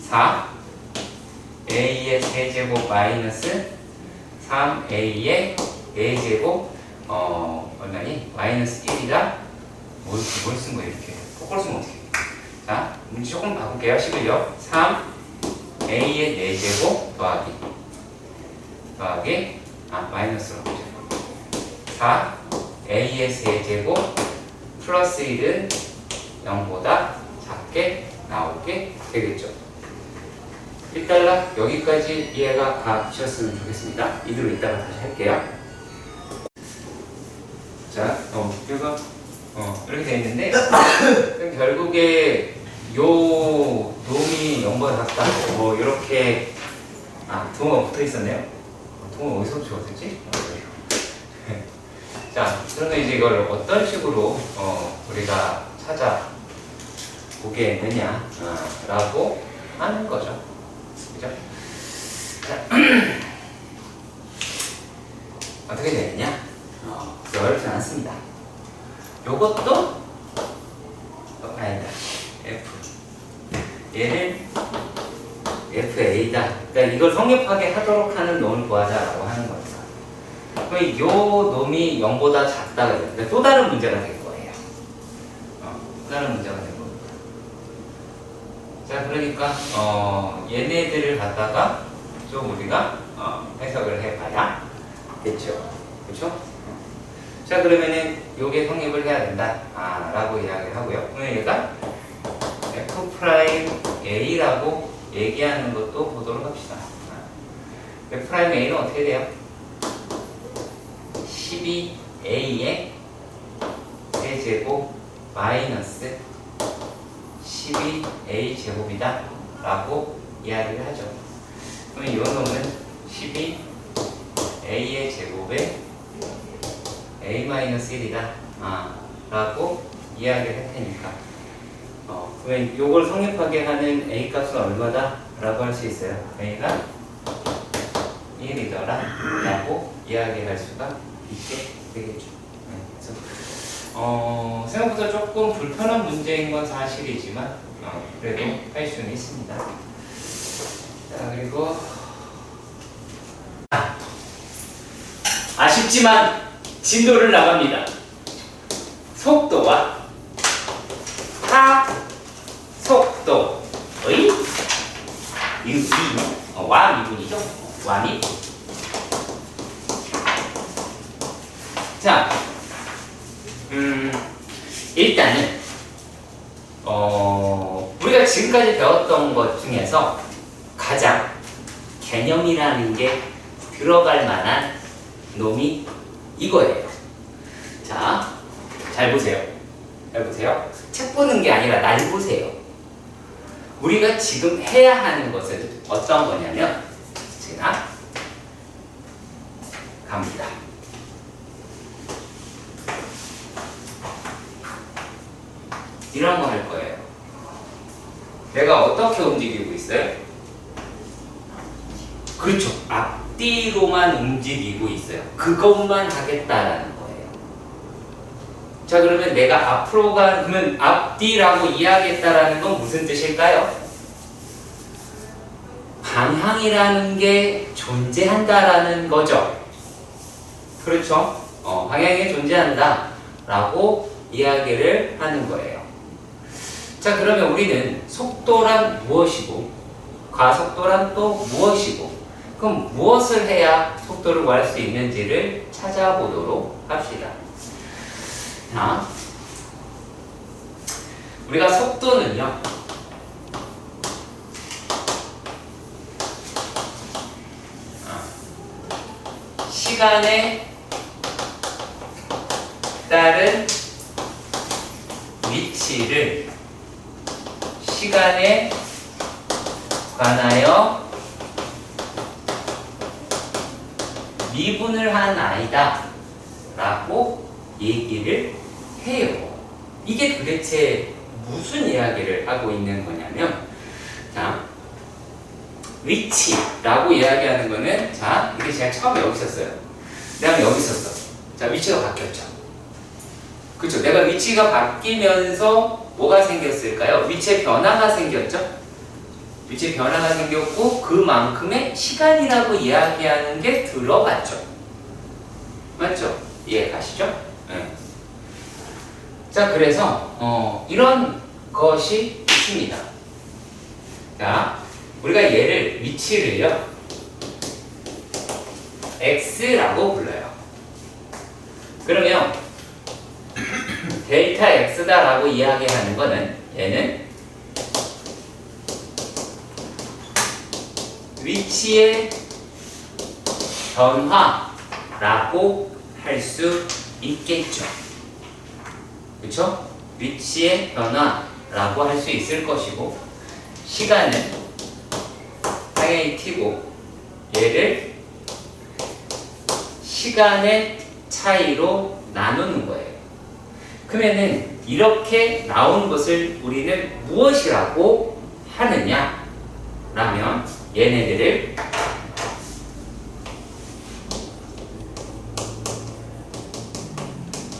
4 a의 세제곱 마이너스 3a의 4제곱 얼마니? 마이너스 1이다? 뭘 쓴 거예요 이렇게? 거꾸로 쓰면 어떻게? 자, 문제 조금 바꿀게요. 11요. 3a의 4제곱 더하기 마이너스로 보죠. 4a의 세제곱 플러스 1은 0보다 작게 나오게 되겠죠. 1달러 여기까지 이해가 가셨으면 좋겠습니다. 이대로 이따가 다시 할게요. 자, 이거 이렇게 되어 있는데 그럼 결국에 요 놈이 0보다 작다 이렇게 동호가 붙어 있었네요. 동호 어디서 주웠지? 자, 그러면 이제 이걸 어떤 식으로 우리가 찾아보겠느냐 라고 하는 거죠. 그죠? 자, 어떻게 되느냐? 어렵지 않습니다. 요것도 아니다. F. 얘는 FA다. 그러니까 이걸 성립하게 하도록 하는 놈을 구하자라고 하는 겁니다. 그럼 요 놈이 0보다 작다가 돼요. 그러니까 또 다른 문제가 될 거예요. 또 다른 문제가 될 겁니다. 자, 그러니까 얘네들을 갖다가 좀 우리가 해석을 해봐야겠죠. 그렇죠? 자, 그러면은 요게 성립을 해야 된다 라고 이야기를 하고요. 그러면 얘가 F'A라고 얘기하는 것도 보도록 합시다. F'A는 어떻게 돼요? 12A의 세제곱 마이너스 12A 제곱이다 라고 이야기를 하죠. 그러면 이 놈은 12A의 제곱에 A-1이다 라고 이야기를 할 테니까 그러면 요걸 성립하게 하는 A 값은 얼마다? 라고 할 수 있어요. A가 1이더라 라고 이야기할 수가 있게 되겠죠. 그래서 생각보다 조금 불편한 문제인 건 사실이지만 그래도 할 수는 있습니다. 자, 그리고 아쉽지만 진도를 나갑니다. 속도와 하속도의 미분이죠. 미분. 자, 일단은 우리가 지금까지 배웠던 것 중에서 가장 개념이라는 게 들어갈 만한 놈이 이거예요. 자, 잘 보세요. 해보세요. 책 보는 게 아니라 날 보세요. 우리가 지금 해야 하는 것은 어떤 거냐면 제가 갑니다. 이런 거 할 거예요. 내가 어떻게 움직이고 있어요? 그렇죠. 앞뒤로만 움직이고 있어요. 그것만 하겠다라는 거예요. 자, 그러면 내가 앞으로 그러면 앞뒤라고 이해하겠다라는 건 무슨 뜻일까요? 방향이라는 게 존재한다라는 거죠. 그렇죠? 방향이 존재한다라고 이야기를 하는 거예요. 자, 그러면 우리는 속도란 무엇이고 가속도란 또 무엇이고 그럼 무엇을 해야 속도를 구할 수 있는지를 찾아보도록 합시다. 자, 우리가 속도는요 시간에 따른 위치를 시간에 관하여 미분을 한 아이다 라고 얘기를 해요. 이게 도대체 무슨 이야기를 하고 있는 거냐면 자, 위치라고 이야기하는 거는 자, 이게 제가 처음에 여기 있었어요. 그 다음에 여기 있었어. 자, 위치가 바뀌었죠. 그렇죠. 내가 위치가 바뀌면서 뭐가 생겼을까요? 위치의 변화가 생겼죠. 위치의 변화가 생겼고 그만큼의 시간이라고 이야기하는 게 들어갔죠. 맞죠? 이해 가시죠? 네. 자, 그래서 이런 것이 있습니다. 자, 우리가 얘를 위치를요 x라고 불러요. 그러면 델타 x다라고 이야기하는 거는 얘는 위치의 변화라고 할 수 있겠죠. 그렇죠? 위치의 변화라고 할 수 있을 것이고 시간은 당연히 t고 얘를 시간의 차이로 나누는 거예요. 그러면은 이렇게 나온 것을 우리는 무엇이라고 하느냐? 라면 얘네들을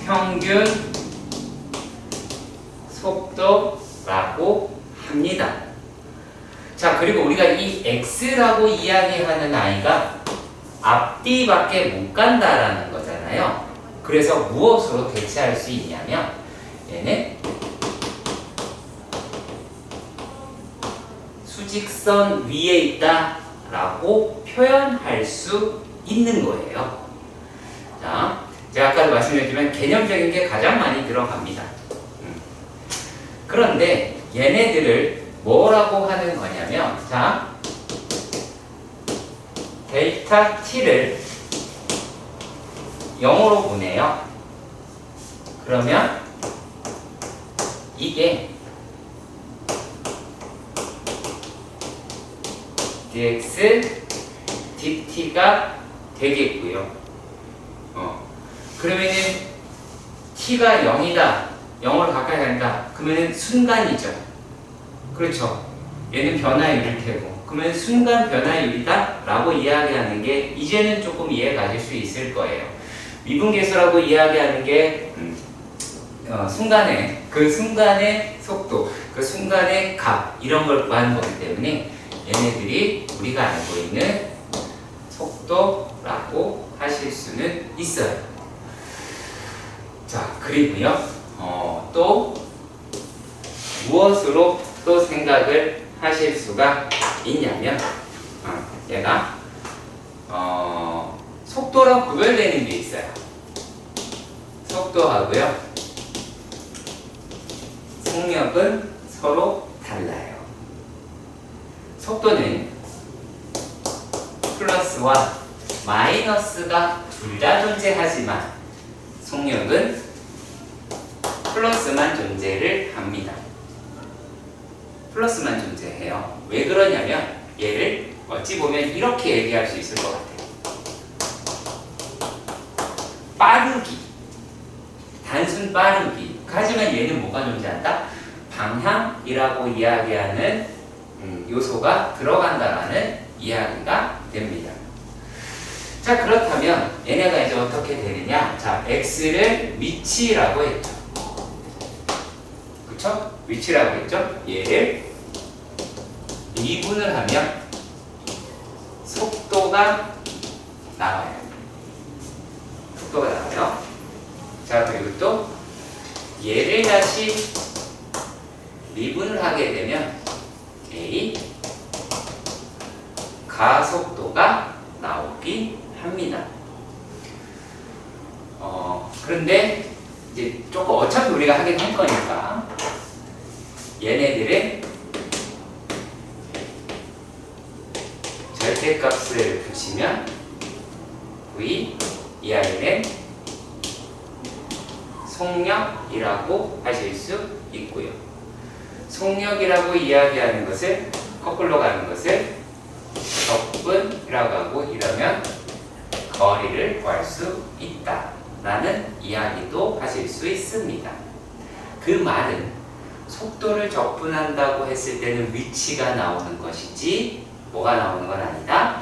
평균 속도라고 합니다. 자, 그리고 우리가 이 x라고 이야기하는 아이가 앞뒤밖에 못 간다라는 거잖아요. 그래서 무엇으로 대체할 수 있냐면 얘는 수직선 위에 있다라고 표현할 수 있는 거예요. 자, 제가 아까도 말씀드렸지만 개념적인 게 가장 많이 들어갑니다. 그런데 얘네들을 뭐라고 하는 거냐면 자, 델타 t를 0으로 보내요. 그러면 이게 dx dt가 되겠고요. 그러면은 t가 0이다. 0으로 가까이 간다. 그러면은 순간이죠. 그렇죠. 얘는 변화율일 테고. 그러면 순간 변화율이다 라고 이야기하는 게 이제는 조금 이해 가실 수 있을 거예요. 미분계수라고 이야기하는 게 그 순간의 속도, 그 순간의 값 이런 걸 구하는 거기 때문에 얘네들이 우리가 알고 있는 속도라고 하실 수는 있어요. 자, 그리고요 또 무엇으로 또 생각을 하실 수가 있냐면 얘가 속도랑 구별되는 게 있어요. 속도하고요 속력은 서로 달라요. 속도는 플러스와 마이너스가 둘 다 존재하지만 속력은 플러스만 존재를 합니다. 플러스만 존재해요. 왜 그러냐면 얘를 어찌 보면 이렇게 얘기할 수 있을 것 같아요. 빠르기, 단순 빠르기. 하지만 얘는 뭐가 존재한다? 방향이라고 이야기하는 요소가 들어간다라는 이야기가 됩니다. 자, 그렇다면 얘네가 이제 어떻게 되느냐? 자, x를 위치라고 했죠. 그쵸? 위치라고 했죠? 얘를 미분을 하면 속도가 나와요. 속도가 나와요. 자, 그리고 또 얘를 다시 미분을 하게 되면 a 가속도가 나오기 합니다. 그런데 이제 조금 어차피 우리가 하긴 할 거니까 얘네들의 절대값을 붙이면 v 이 아이는 속력이라고 하실 수 있고요. 속력이라고 이야기하는 것을 거꾸로 가는 것을 적분이라고 하고 이러면 거리를 구할 수 있다라는 이야기도 하실 수 있습니다. 그 말은 속도를 적분한다고 했을 때는 위치가 나오는 것이지 뭐가 나오는 건 아니다.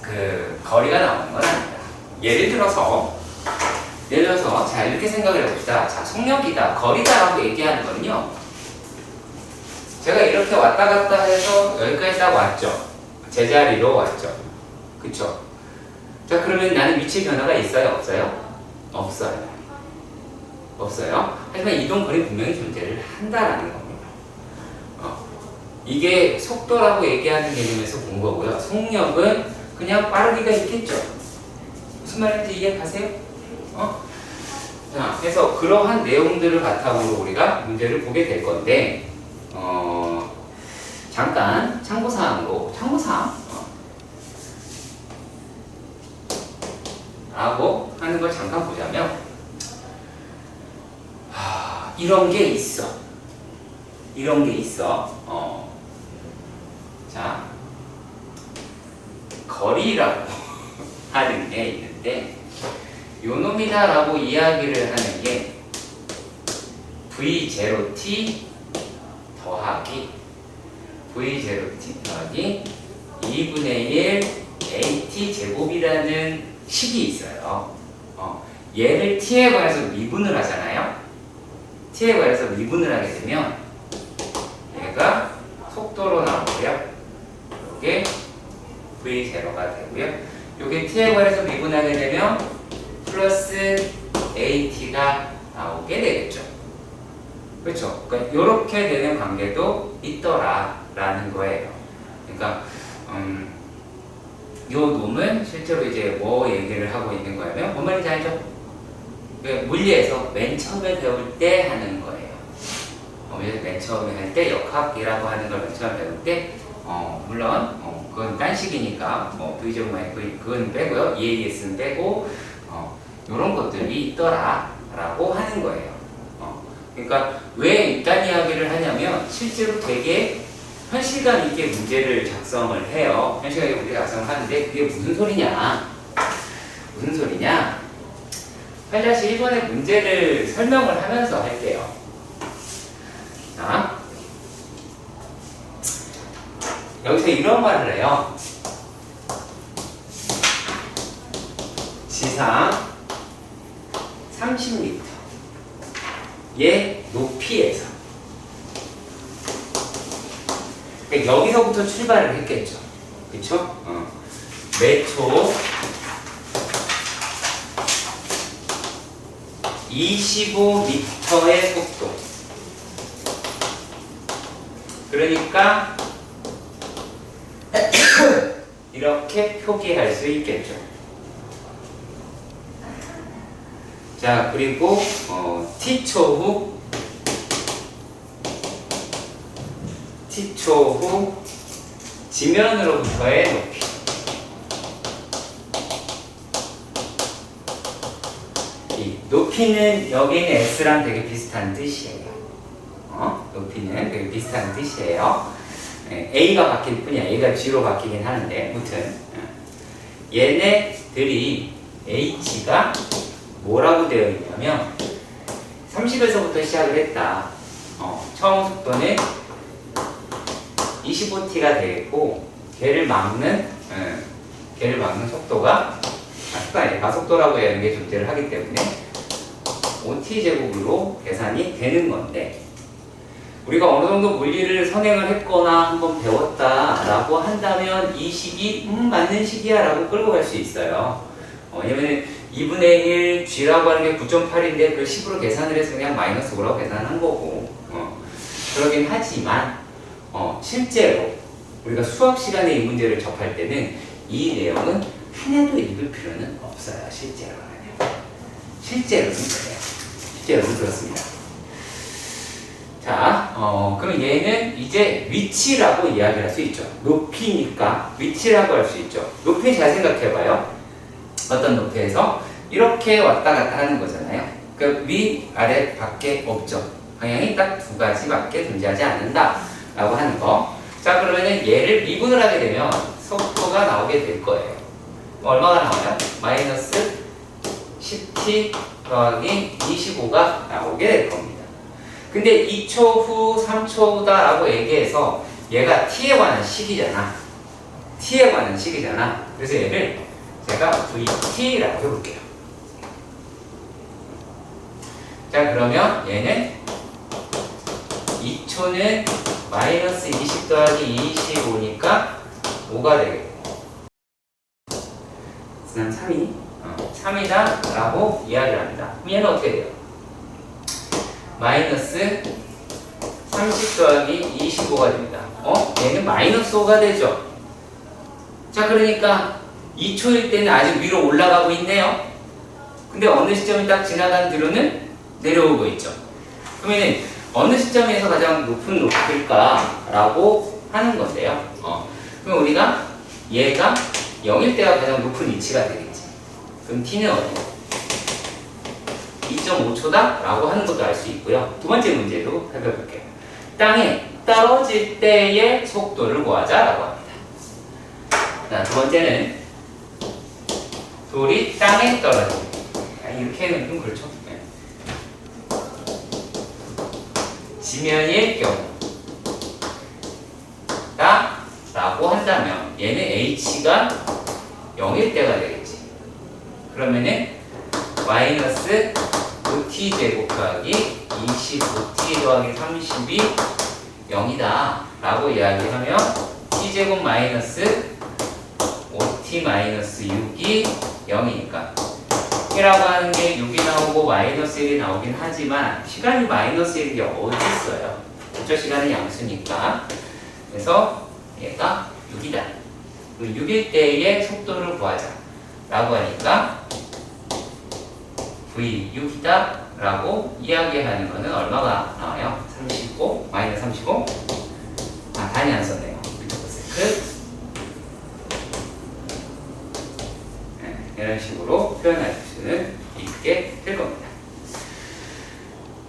그 거리가 나오는 건 아니다. 예를 들어서 자 이렇게 생각을 해봅시다. 자, 속력이다, 거리다라고 얘기하는 거는요. 제가 이렇게 왔다 갔다 해서 여기까지 딱 왔죠. 제자리로 왔죠. 그쵸? 자, 그러면 나는 위치 변화가 있어요? 없어요? 없어요. 없어요. 하지만 이동 거리 분명히 존재를 한다라는 겁니다. 이게 속도라고 얘기하는 개념에서 본 거고요. 속력은 그냥 빠르기가 있겠죠. 무슨 말인지 이해가세요? 자, 그래서 그러한 내용들을 바탕으로 우리가 문제를 보게 될 건데, 잠깐 참고사항 라고 하는 걸 잠깐 보자면, 이런 게 있어. 자, 거리라고 하는 게 있는데, 요놈이다라고 이야기를 하는 게 V0t 더하기 V0t 더하기 2분의 1 AT 제곱이라는 식이 있어요. 얘를 t에 관해서 미분을 하잖아요. t에 관해서 미분을 하게 되면 얘가 속도로 나오고요. 이게 V0가 되고요. 이게 t에 관해서 미분하게 되면 플러스 AT가 나오게 되겠죠. 그렇죠? 그러니까 이렇게 되는 관계도 있더라라는 거예요. 그러니까 요 놈은 실제로 이제 뭐 얘기를 하고 있는 거냐면 뭔 말인지 알죠? 물리에서 맨 처음에 배울 때 하는 거예요. 맨 처음에 할 때 역학이라고 하는 걸 맨 처음에 배울 때 물론 그건 딴식이니까 V제곱 그건 빼고요. EAS는 빼고 이런 것들이 있더라라고 하는 거예요. 그러니까 왜 이딴 이야기를 하냐면 실제로 되게 현실감 있게 문제를 작성을 해요. 현실감 있게 문제 작성을 하는데 그게 무슨 소리냐? 8-1번의 문제를 설명을 하면서 할게요. 자, 여기서 이런 말을 해요. 지상 30m 의 높이에서, 그러니까 여기서부터 출발을 했겠죠. 그쵸? 매초 25m의 속도. 그러니까 이렇게 표기할 수 있겠죠. 자, 그리고 t초 후 지면으로부터의 높이. 이 높이 높이는 여기 있는 s랑 되게 비슷한 뜻이에요. 높이는 되게 비슷한 뜻이에요. a가 바뀔 뿐이야. a가 g로 바뀌긴 하는데 무튼 얘네들이 h가 뭐라고 되어 있냐면 30에서부터 시작을 했다. 처음 속도는 25t가 되겠고 걔를 막는 속도가 가속도라고 하는 게 존재를 하기 때문에 5t 제곱으로 계산이 되는 건데 우리가 어느 정도 물리를 선행을 했거나 한번 배웠다라고 한다면 이 식이 맞는 식이야 라고 끌고 갈 수 있어요. 왜냐면 2분의 1 g라고 하는 게 9.8인데 그걸 10으로 계산을 해서 그냥 마이너스 5라고 계산한 거고 그러긴 하지만 실제로 우리가 수학 시간에 이 문제를 접할 때는 이 내용은 하나도 읽을 필요는 없어요. 실제로는 그래요. 실제로는 그렇습니다. 자, 그럼 얘는 이제 위치라고 이야기를 할 수 있죠. 높이니까 위치라고 할 수 있죠. 높이 잘 생각해봐요. 어떤 높이에서 이렇게 왔다 갔다 하는 거잖아요. 그 위, 아래, 밖에 없죠. 방향이 딱 두 가지밖에 존재하지 않는다 라고 하는 거. 자, 그러면은 얘를 미분을 하게 되면 속도가 나오게 될 거예요. 얼마가 나와요? 마이너스 10t 더하기 25가 나오게 될 겁니다. 근데 2초 후 3초 후다라고 얘기해서 얘가 t에 관한 식이잖아. 그래서 얘를 제가 vt라고 해볼게요. 자, 그러면 얘는 2초는 마이너스 20 더하기 25니까 5가 되겠고 그냥 3이다 라고 이야기를 합니다. 그럼 얘는 어떻게 돼요? 마이너스 30 더하기 25가 됩니다. 얘는 마이너스 5가 되죠. 자, 그러니까 2초일 때는 아직 위로 올라가고 있네요. 근데 어느 시점이 딱 지나간 뒤로는 내려오고 있죠. 그러면 어느 시점에서 가장 높은 높이일까? 라고 하는 건데요. 그럼 우리가 얘가 0일 때가 가장 높은 위치가 되겠지. 그럼 t는 어디요? 2.5초다? 라고 하는 것도 알 수 있고요. 두 번째 문제도 살펴볼게요. 땅에 떨어질 때의 속도를 구하자 라고 합니다. 자, 두 번째는 돌이 땅에 떨어질 때. 이렇게 해놓으면 좀 그렇죠. 지면일 경우 라고 한다면 얘는 h가 0일 때가 되겠지. 그러면은 마이너스 5t 제곱 더하기 25t 더하기 30이 0이다 라고 이야기하면 t 제곱 마이너스 5t 마이너스 6이 0이니까 이라고 하는 게 6이 나오고 마이너스 1이 나오긴 하지만 시간이 마이너스 1이 어디 있어요? 그쵸? 시간은 양수니까. 그래서 얘가 6이다. 6일 때의 속도를 구하자 라고 하니까 V6이다 라고 이야기하는 거는 얼마가 나와요? 35 마이너스 35 단위 안 썼네요. 미터퍼세크. 이런 식으로 표현할 수는 있게 될 겁니다.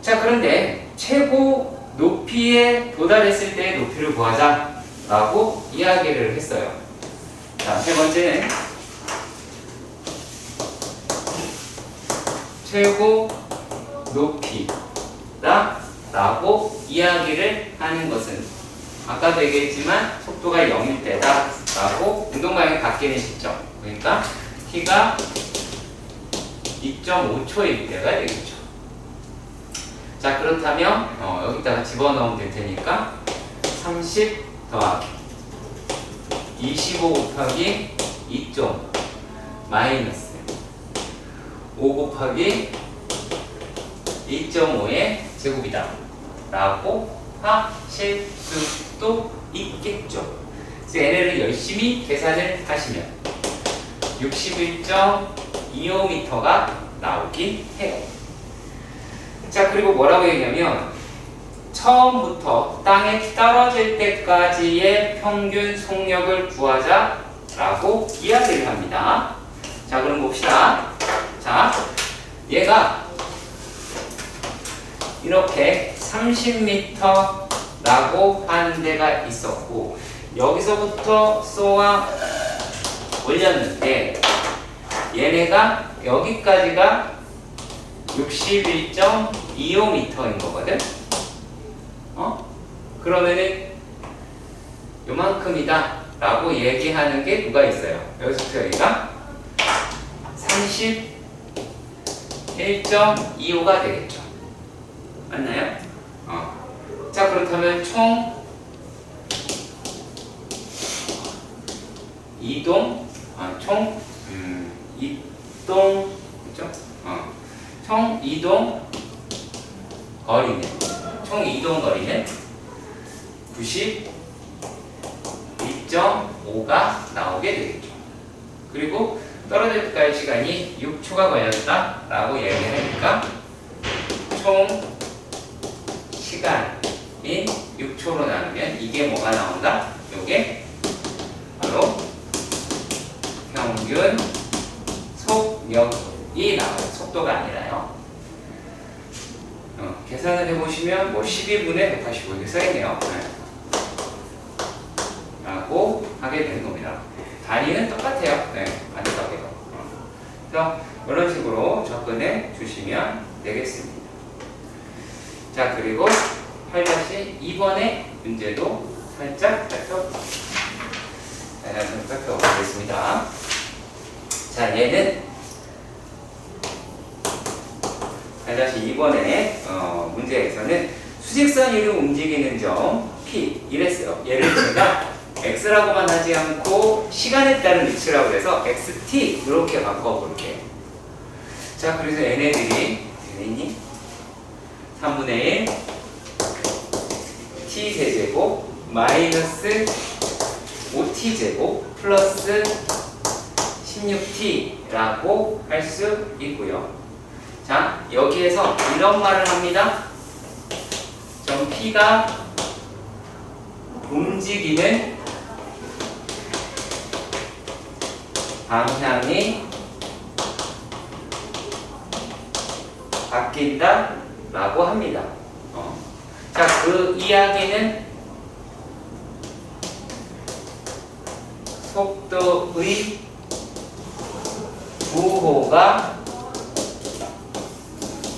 자, 그런데 최고 높이에 도달했을 때의 높이를 구하자 라고 이야기를 했어요. 자, 세 번째는 최고 높이다 라고 이야기를 하는 것은 아까도 얘기했지만 속도가 0일 때다 라고 운동방향이 바뀌는 시점, 그러니까 t가 2.5초일 때가 되겠죠. 자, 그렇다면 여기다가 집어넣으면 될 테니까 30 더하기 25 곱하기 2.5 마이너스 5 곱하기 2.5의 제곱이다 라고 하실 수도 있겠죠. 그래서 얘네를 열심히 계산을 하시면 61.25m가 나오긴 해요. 자, 그리고 뭐라고 얘기하면 처음부터 땅에 떨어질 때까지의 평균 속력을 구하자 라고 이야기를 합니다. 자, 그럼 봅시다. 자, 얘가 이렇게 30m라고 하는 데가 있었고 여기서부터 쏘아 올렸는데 얘네가 여기까지가 61.25m인 거거든. 그러면은 요만큼이다 라고 얘기하는 게 누가 있어요? 여기서부터 여기가 31.25가 되겠죠. 맞나요? 자, 그렇다면 총 이동, 이동, 그죠? 총 이동 거리는 92.5가 나오게 되겠죠. 그리고 떨어질 때까지 시간이 6초가 걸렸다라고 얘기하니까 총 시간인 6초로 나누면 이게 뭐가 나온다? 요게 바로 평균 속력이 나와요. 속도가 아니라요. 계산을 해보시면 뭐 12분의 185 이렇게 써있네요. 라고 하게 되는 겁니다. 단위는 똑같아요. 안타깝게도. 그래서 이런 식으로 접근해 주시면 되겠습니다. 자, 그리고 8-2번의 문제도 살짝 살펴보겠습니다. 자, 얘는 8-2번의 문제에서는 수직선으로 움직이는 점 P 이랬어요. 얘를 제가 X라고만 하지 않고 시간에 따른 위치라고 해서 XT 이렇게 바꿔볼게요. 자, 그래서 얘네들이 3분의 1 T 세제곱 마이너스 5T제곱 플러스 16T라고 할 수 있고요. 자, 여기에서 이런 말을 합니다. 점 P가 움직이는 방향이 바뀐다 라고 합니다. 자, 그 이야기는 속도의 부호가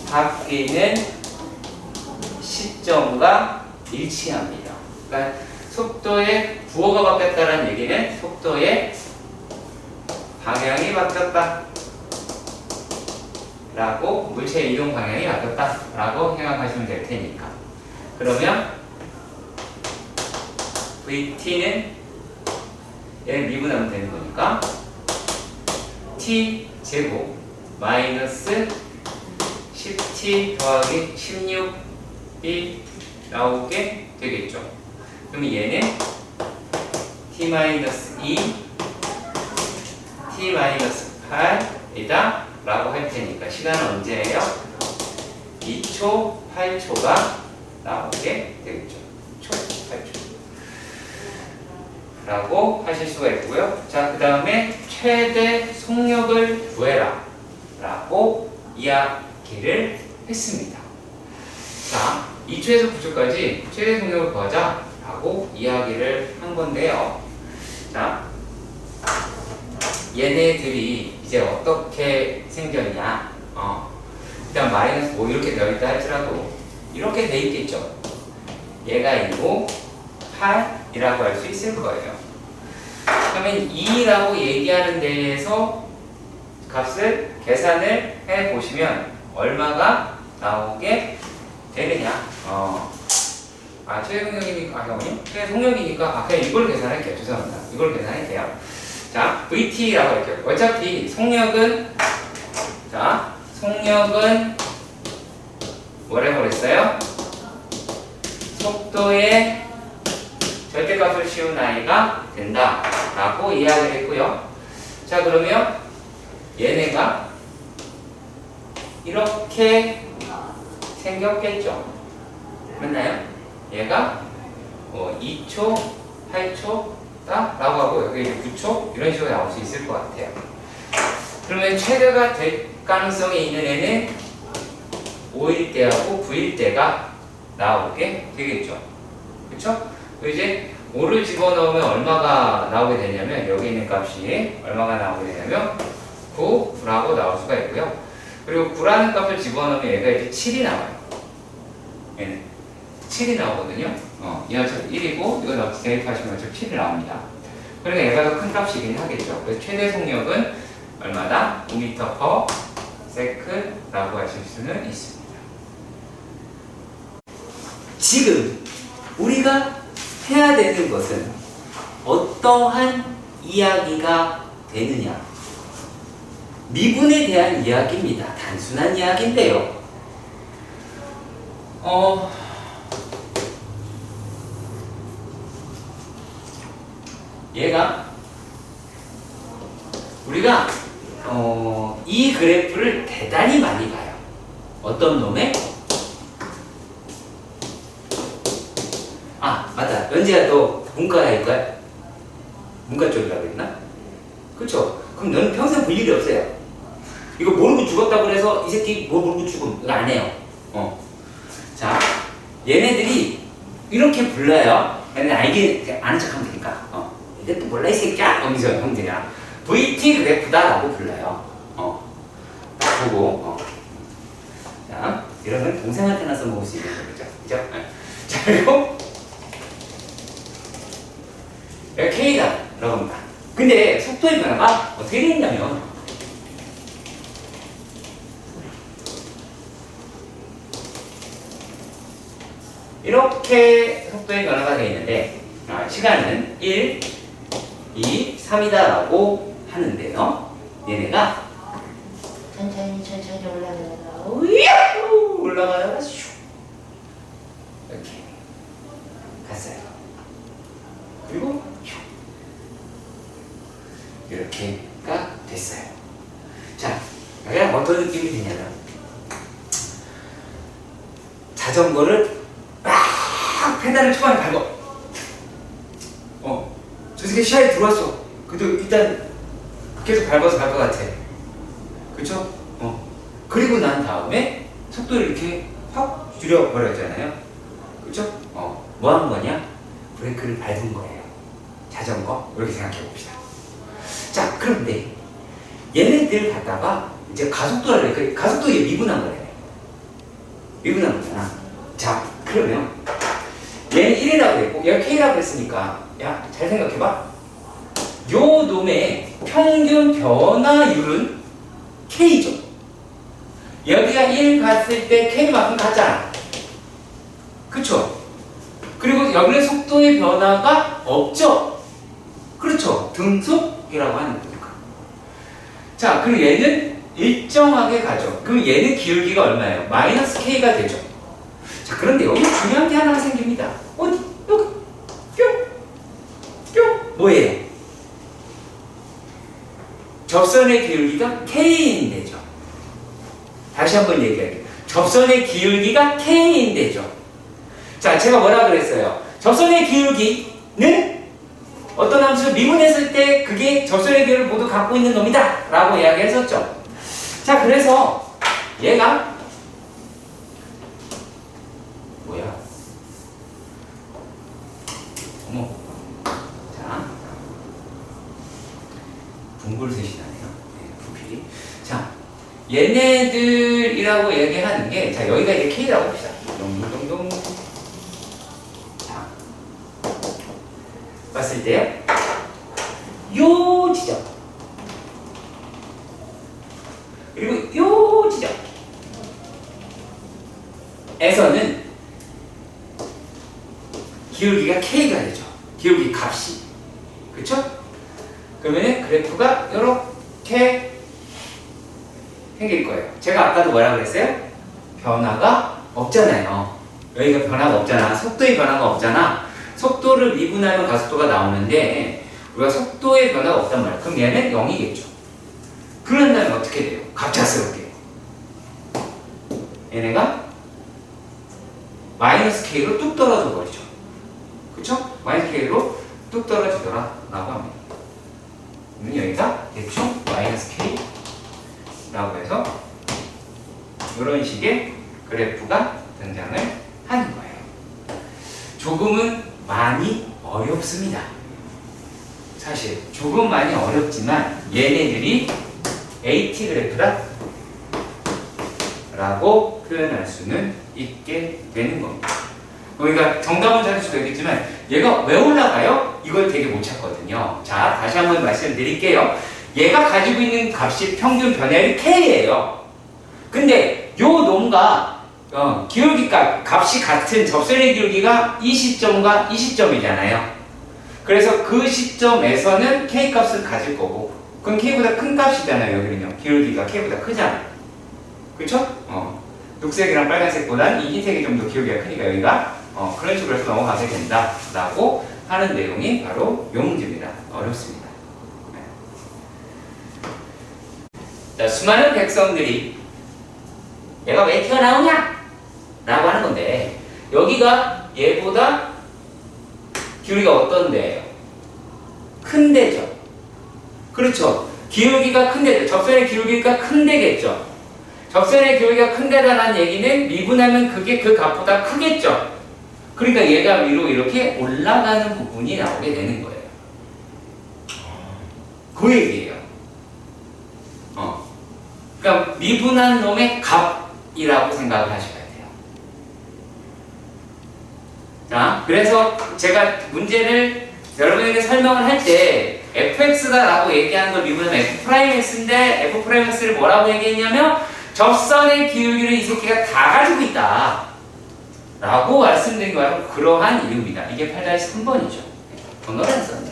바뀌는 시점과 일치합니다. 그러니까 속도의 부호가 바뀌었다는 얘기는 속도의 방향이 바뀌었다 라고, 물체의 이동 방향이 바뀌었다 라고 생각하시면 될 테니까. 그러면 VT는 얘를 미분하면 되는 거니까 T 제곱 마이너스 10T 더하기 16이 나오게 되겠죠. 그럼 얘는 T-2 T-8이다 라고 할 테니까 시간은 언제예요? 2초 8초가 나오게 되겠죠. 초 8초 라고 하실 수가 있고요. 자, 그 다음에 최대 속력을 구해라 라고 이야기를 했습니다. 자, 2초에서 9초까지 최대 속력을 구하자 라고 이야기를 한 건데요. 자, 얘네들이 이제 어떻게 생겼냐? 일단 마이너스 뭐 이렇게 되어 있다 할지라도 이렇게 돼 있겠죠. 얘가 2고 8이라고 할 수 있을 거예요. 그러면 2라고 얘기하는 데에서 값을 계산을 해 보시면 얼마가 나오게 되느냐? 최대 속력이니까, 형님? 최대 속력이니까, 그냥 이걸 계산할게요. 죄송합니다. 이걸 계산할게요. 자, VT라고 할게요. 어차피 속력은, 자, 속력은 뭐라고 그랬어요? 속도의 절대값을 씌운 아이가 된다 라고 이야기를 했고요. 자, 그러면 얘네가 이렇게 생겼겠죠. 맞나요? 얘가 2초, 8초다 라고 하고 여기 9초 이런 식으로 나올 수 있을 것 같아요. 그러면 최대가 될 가능성이 있는 애는 5일 때하고 9일 때가 나오게 되겠죠. 그쵸? 이제 5를 집어넣으면 얼마가 나오게 되냐면 여기 있는 값이 얼마가 나오게 되냐면 9라고 나올 수가 있고요. 그리고 9라는 값을 집어넣으면 얘가 이제 7이 나와요. 얘는 7이 나오거든요. 이 녀석 1이고 이거 대입하시면 저 7이 나옵니다. 그러니까 얘가 더 큰 값이긴 하겠죠. 그래서 최대 속력은 얼마다? 5m/s라고 하실 수는 있습니다. 지금 우리가 해야 되는 것은 어떠한 이야기가 되느냐? 미분에 대한 이야기입니다. 단순한 이야기인데요. 얘가 우리가 이 그래프를 대단히 많이 봐요. 어떤 놈에? 아 맞다. 연지야 너 문과일까? 문과 쪽이라고 했나? 그쵸? 그럼 너는 평생 볼 일이 없어요. 이거 모르고 죽었다고 그래서 이 새끼 뭐 모르고 죽음 이거 안 해요. 자 얘네들이 이렇게 불러요. 얘네 알게 아는 척하면 되니까. 이게 또 몰라 이 새끼야. 여기서 형들이랑 VT 그래프다라고 불러요. 보고 자 이러면 동생한테나 써먹을 수 있는 거죠. 그죠? 자 그리고 여기 K다 라고 합니다. 근데 속도의 변화가 어떻게 되냐면 이렇게 속도의 변화가 되어 있는데 시간은 1, 2, 3이다 라고 하는데요. 얘네가 천천히 올라가다가 슉 이렇게 갔어요. 그리고 슉 이렇게가 됐어요. 자, 그냥 어떤 느낌이 드냐면 자전거를 막 페달을 초반에 밟아. 저 새끼 시야에 들어왔어. 그래도 일단 계속 밟아서 갈 것 같아. 그쵸? 그리고 난 다음에 속도를 이렇게 확 줄여버렸잖아요. 그쵸? 뭐 한 거냐? 브레이크를 밟은 거예요. 자전거. 이렇게 생각해 봅시다. 자, 그런데 얘네들 갖다가 이제 가속도를, 가속도에 미분한 거네. 미분한 거잖아. 자, 그러면 얘는 1이라고 했고, 얘가 K라고 했으니까, 야, 잘 생각해봐. 요 놈의 평균 변화율은 K죠. 여기가 1 갔을 때 K만큼 갔잖아. 그쵸? 그리고 여기는 속도의 변화가 없죠. 그렇죠. 등속이라고 하는 거니까. 자, 그럼 얘는 일정하게 가죠. 그럼 얘는 기울기가 얼마예요? 마이너스 K가 되죠. 자, 그런데 여기 중요한 게 하나가 생깁니다. 어디? 여기. 뿅. 뭐예요? 접선의 기울기가 K인데죠. 다시 한번 얘기할게요. 접선의 기울기가 K인데죠. 자, 제가 뭐라 그랬어요? 접선의 기울기는 어떤 함수 미분했을 때 그게 접선의 기울기를 모두 갖고 있는 놈이다 라고 이야기했었죠. 자, 그래서 얘가 뭐야? 어머. 자, 분골셋이 나네요. 네, 부필이. 자, 얘네들이라고 얘기하는 게, 자, 여기가 이제 K라고 봅시다. 동동동. 자, 봤을 때요. 요 지점. 그리고 요 지점. 에서는 기울기가 K가 되죠. 기울기 값이. 그쵸? 그러면 그래프가 이렇게 생길 거예요. 제가 아까도 뭐라 그랬어요? 변화가 없잖아요. 여기가 변화가 없잖아. 속도의 변화가 없잖아. 속도를 미분하면 가속도가 나오는데 우리가 속도의 변화가 없단 말이야. 그럼 얘는 0이겠죠. 그런다면 어떻게 돼요? 갑작스럽게 얘네가 마이너스 K로 뚝 떨어져 버리죠. 그쵸? 마이너스 K로 뚝 떨어지더라 라고 합니다. 그러면 여기가 대충 마이너스 K 라고 해서 이런 식의 그래프가 등장을 하는 거예요. 조금은 많이 어렵습니다. 사실 조금 많이 어렵지만 얘네들이 AT 그래프다 라고 표현할 수는 있게 되는 겁니다. 그러니까 정답은 찾을 수도 있겠지만 얘가 왜 올라가요? 이걸 되게 못 찾거든요. 자, 다시 한번 말씀드릴게요. 얘가 가지고 있는 값이 평균 변화율이 K예요. 근데 요 놈과 기울기 값이 같은 접선의 기울기가 이 시점과 이 시점이잖아요. 그래서 그 시점에서는 K 값을 가질 거고, 그건 K보다 큰 값이잖아요. 여기는요. 기울기가 K보다 크잖아. 그쵸? 녹색이랑 빨간색보다는 이 흰색이 좀 더 기울기가 크니까 여기가 그런 식으로 해서 넘어가게 된다 라고 하는 내용이 바로 이 문제입니다. 어렵습니다. 자, 수많은 백성들이 얘가 왜 튀어나오냐? 라고 하는 건데 여기가 얘보다 기울기가 어떤데요? 큰 데죠. 그렇죠. 기울기가 큰 데죠. 접선의 기울기가 큰 데겠죠. 접선의 기울기가 큰 데다라는 얘기는 미분하면 그게 그 값보다 크겠죠. 그러니까 얘가 위로 이렇게 올라가는 부분이 나오게 되는 거예요. 그 얘기예요. 그러니까 미분한 놈의 값이라고 생각을 하셔야 돼요. 자, 그래서 제가 문제를 여러분에게 설명을 할 때 fx다라고 얘기하는 걸 미분하면 f'x인데 f'x를 뭐라고 얘기했냐면 접선의 기울기를 이 새끼가 다 가지고 있다 라고 말씀드린 게 바로 그러한 이유입니다. 이게 8-3번이죠. 번호를 안 썼네.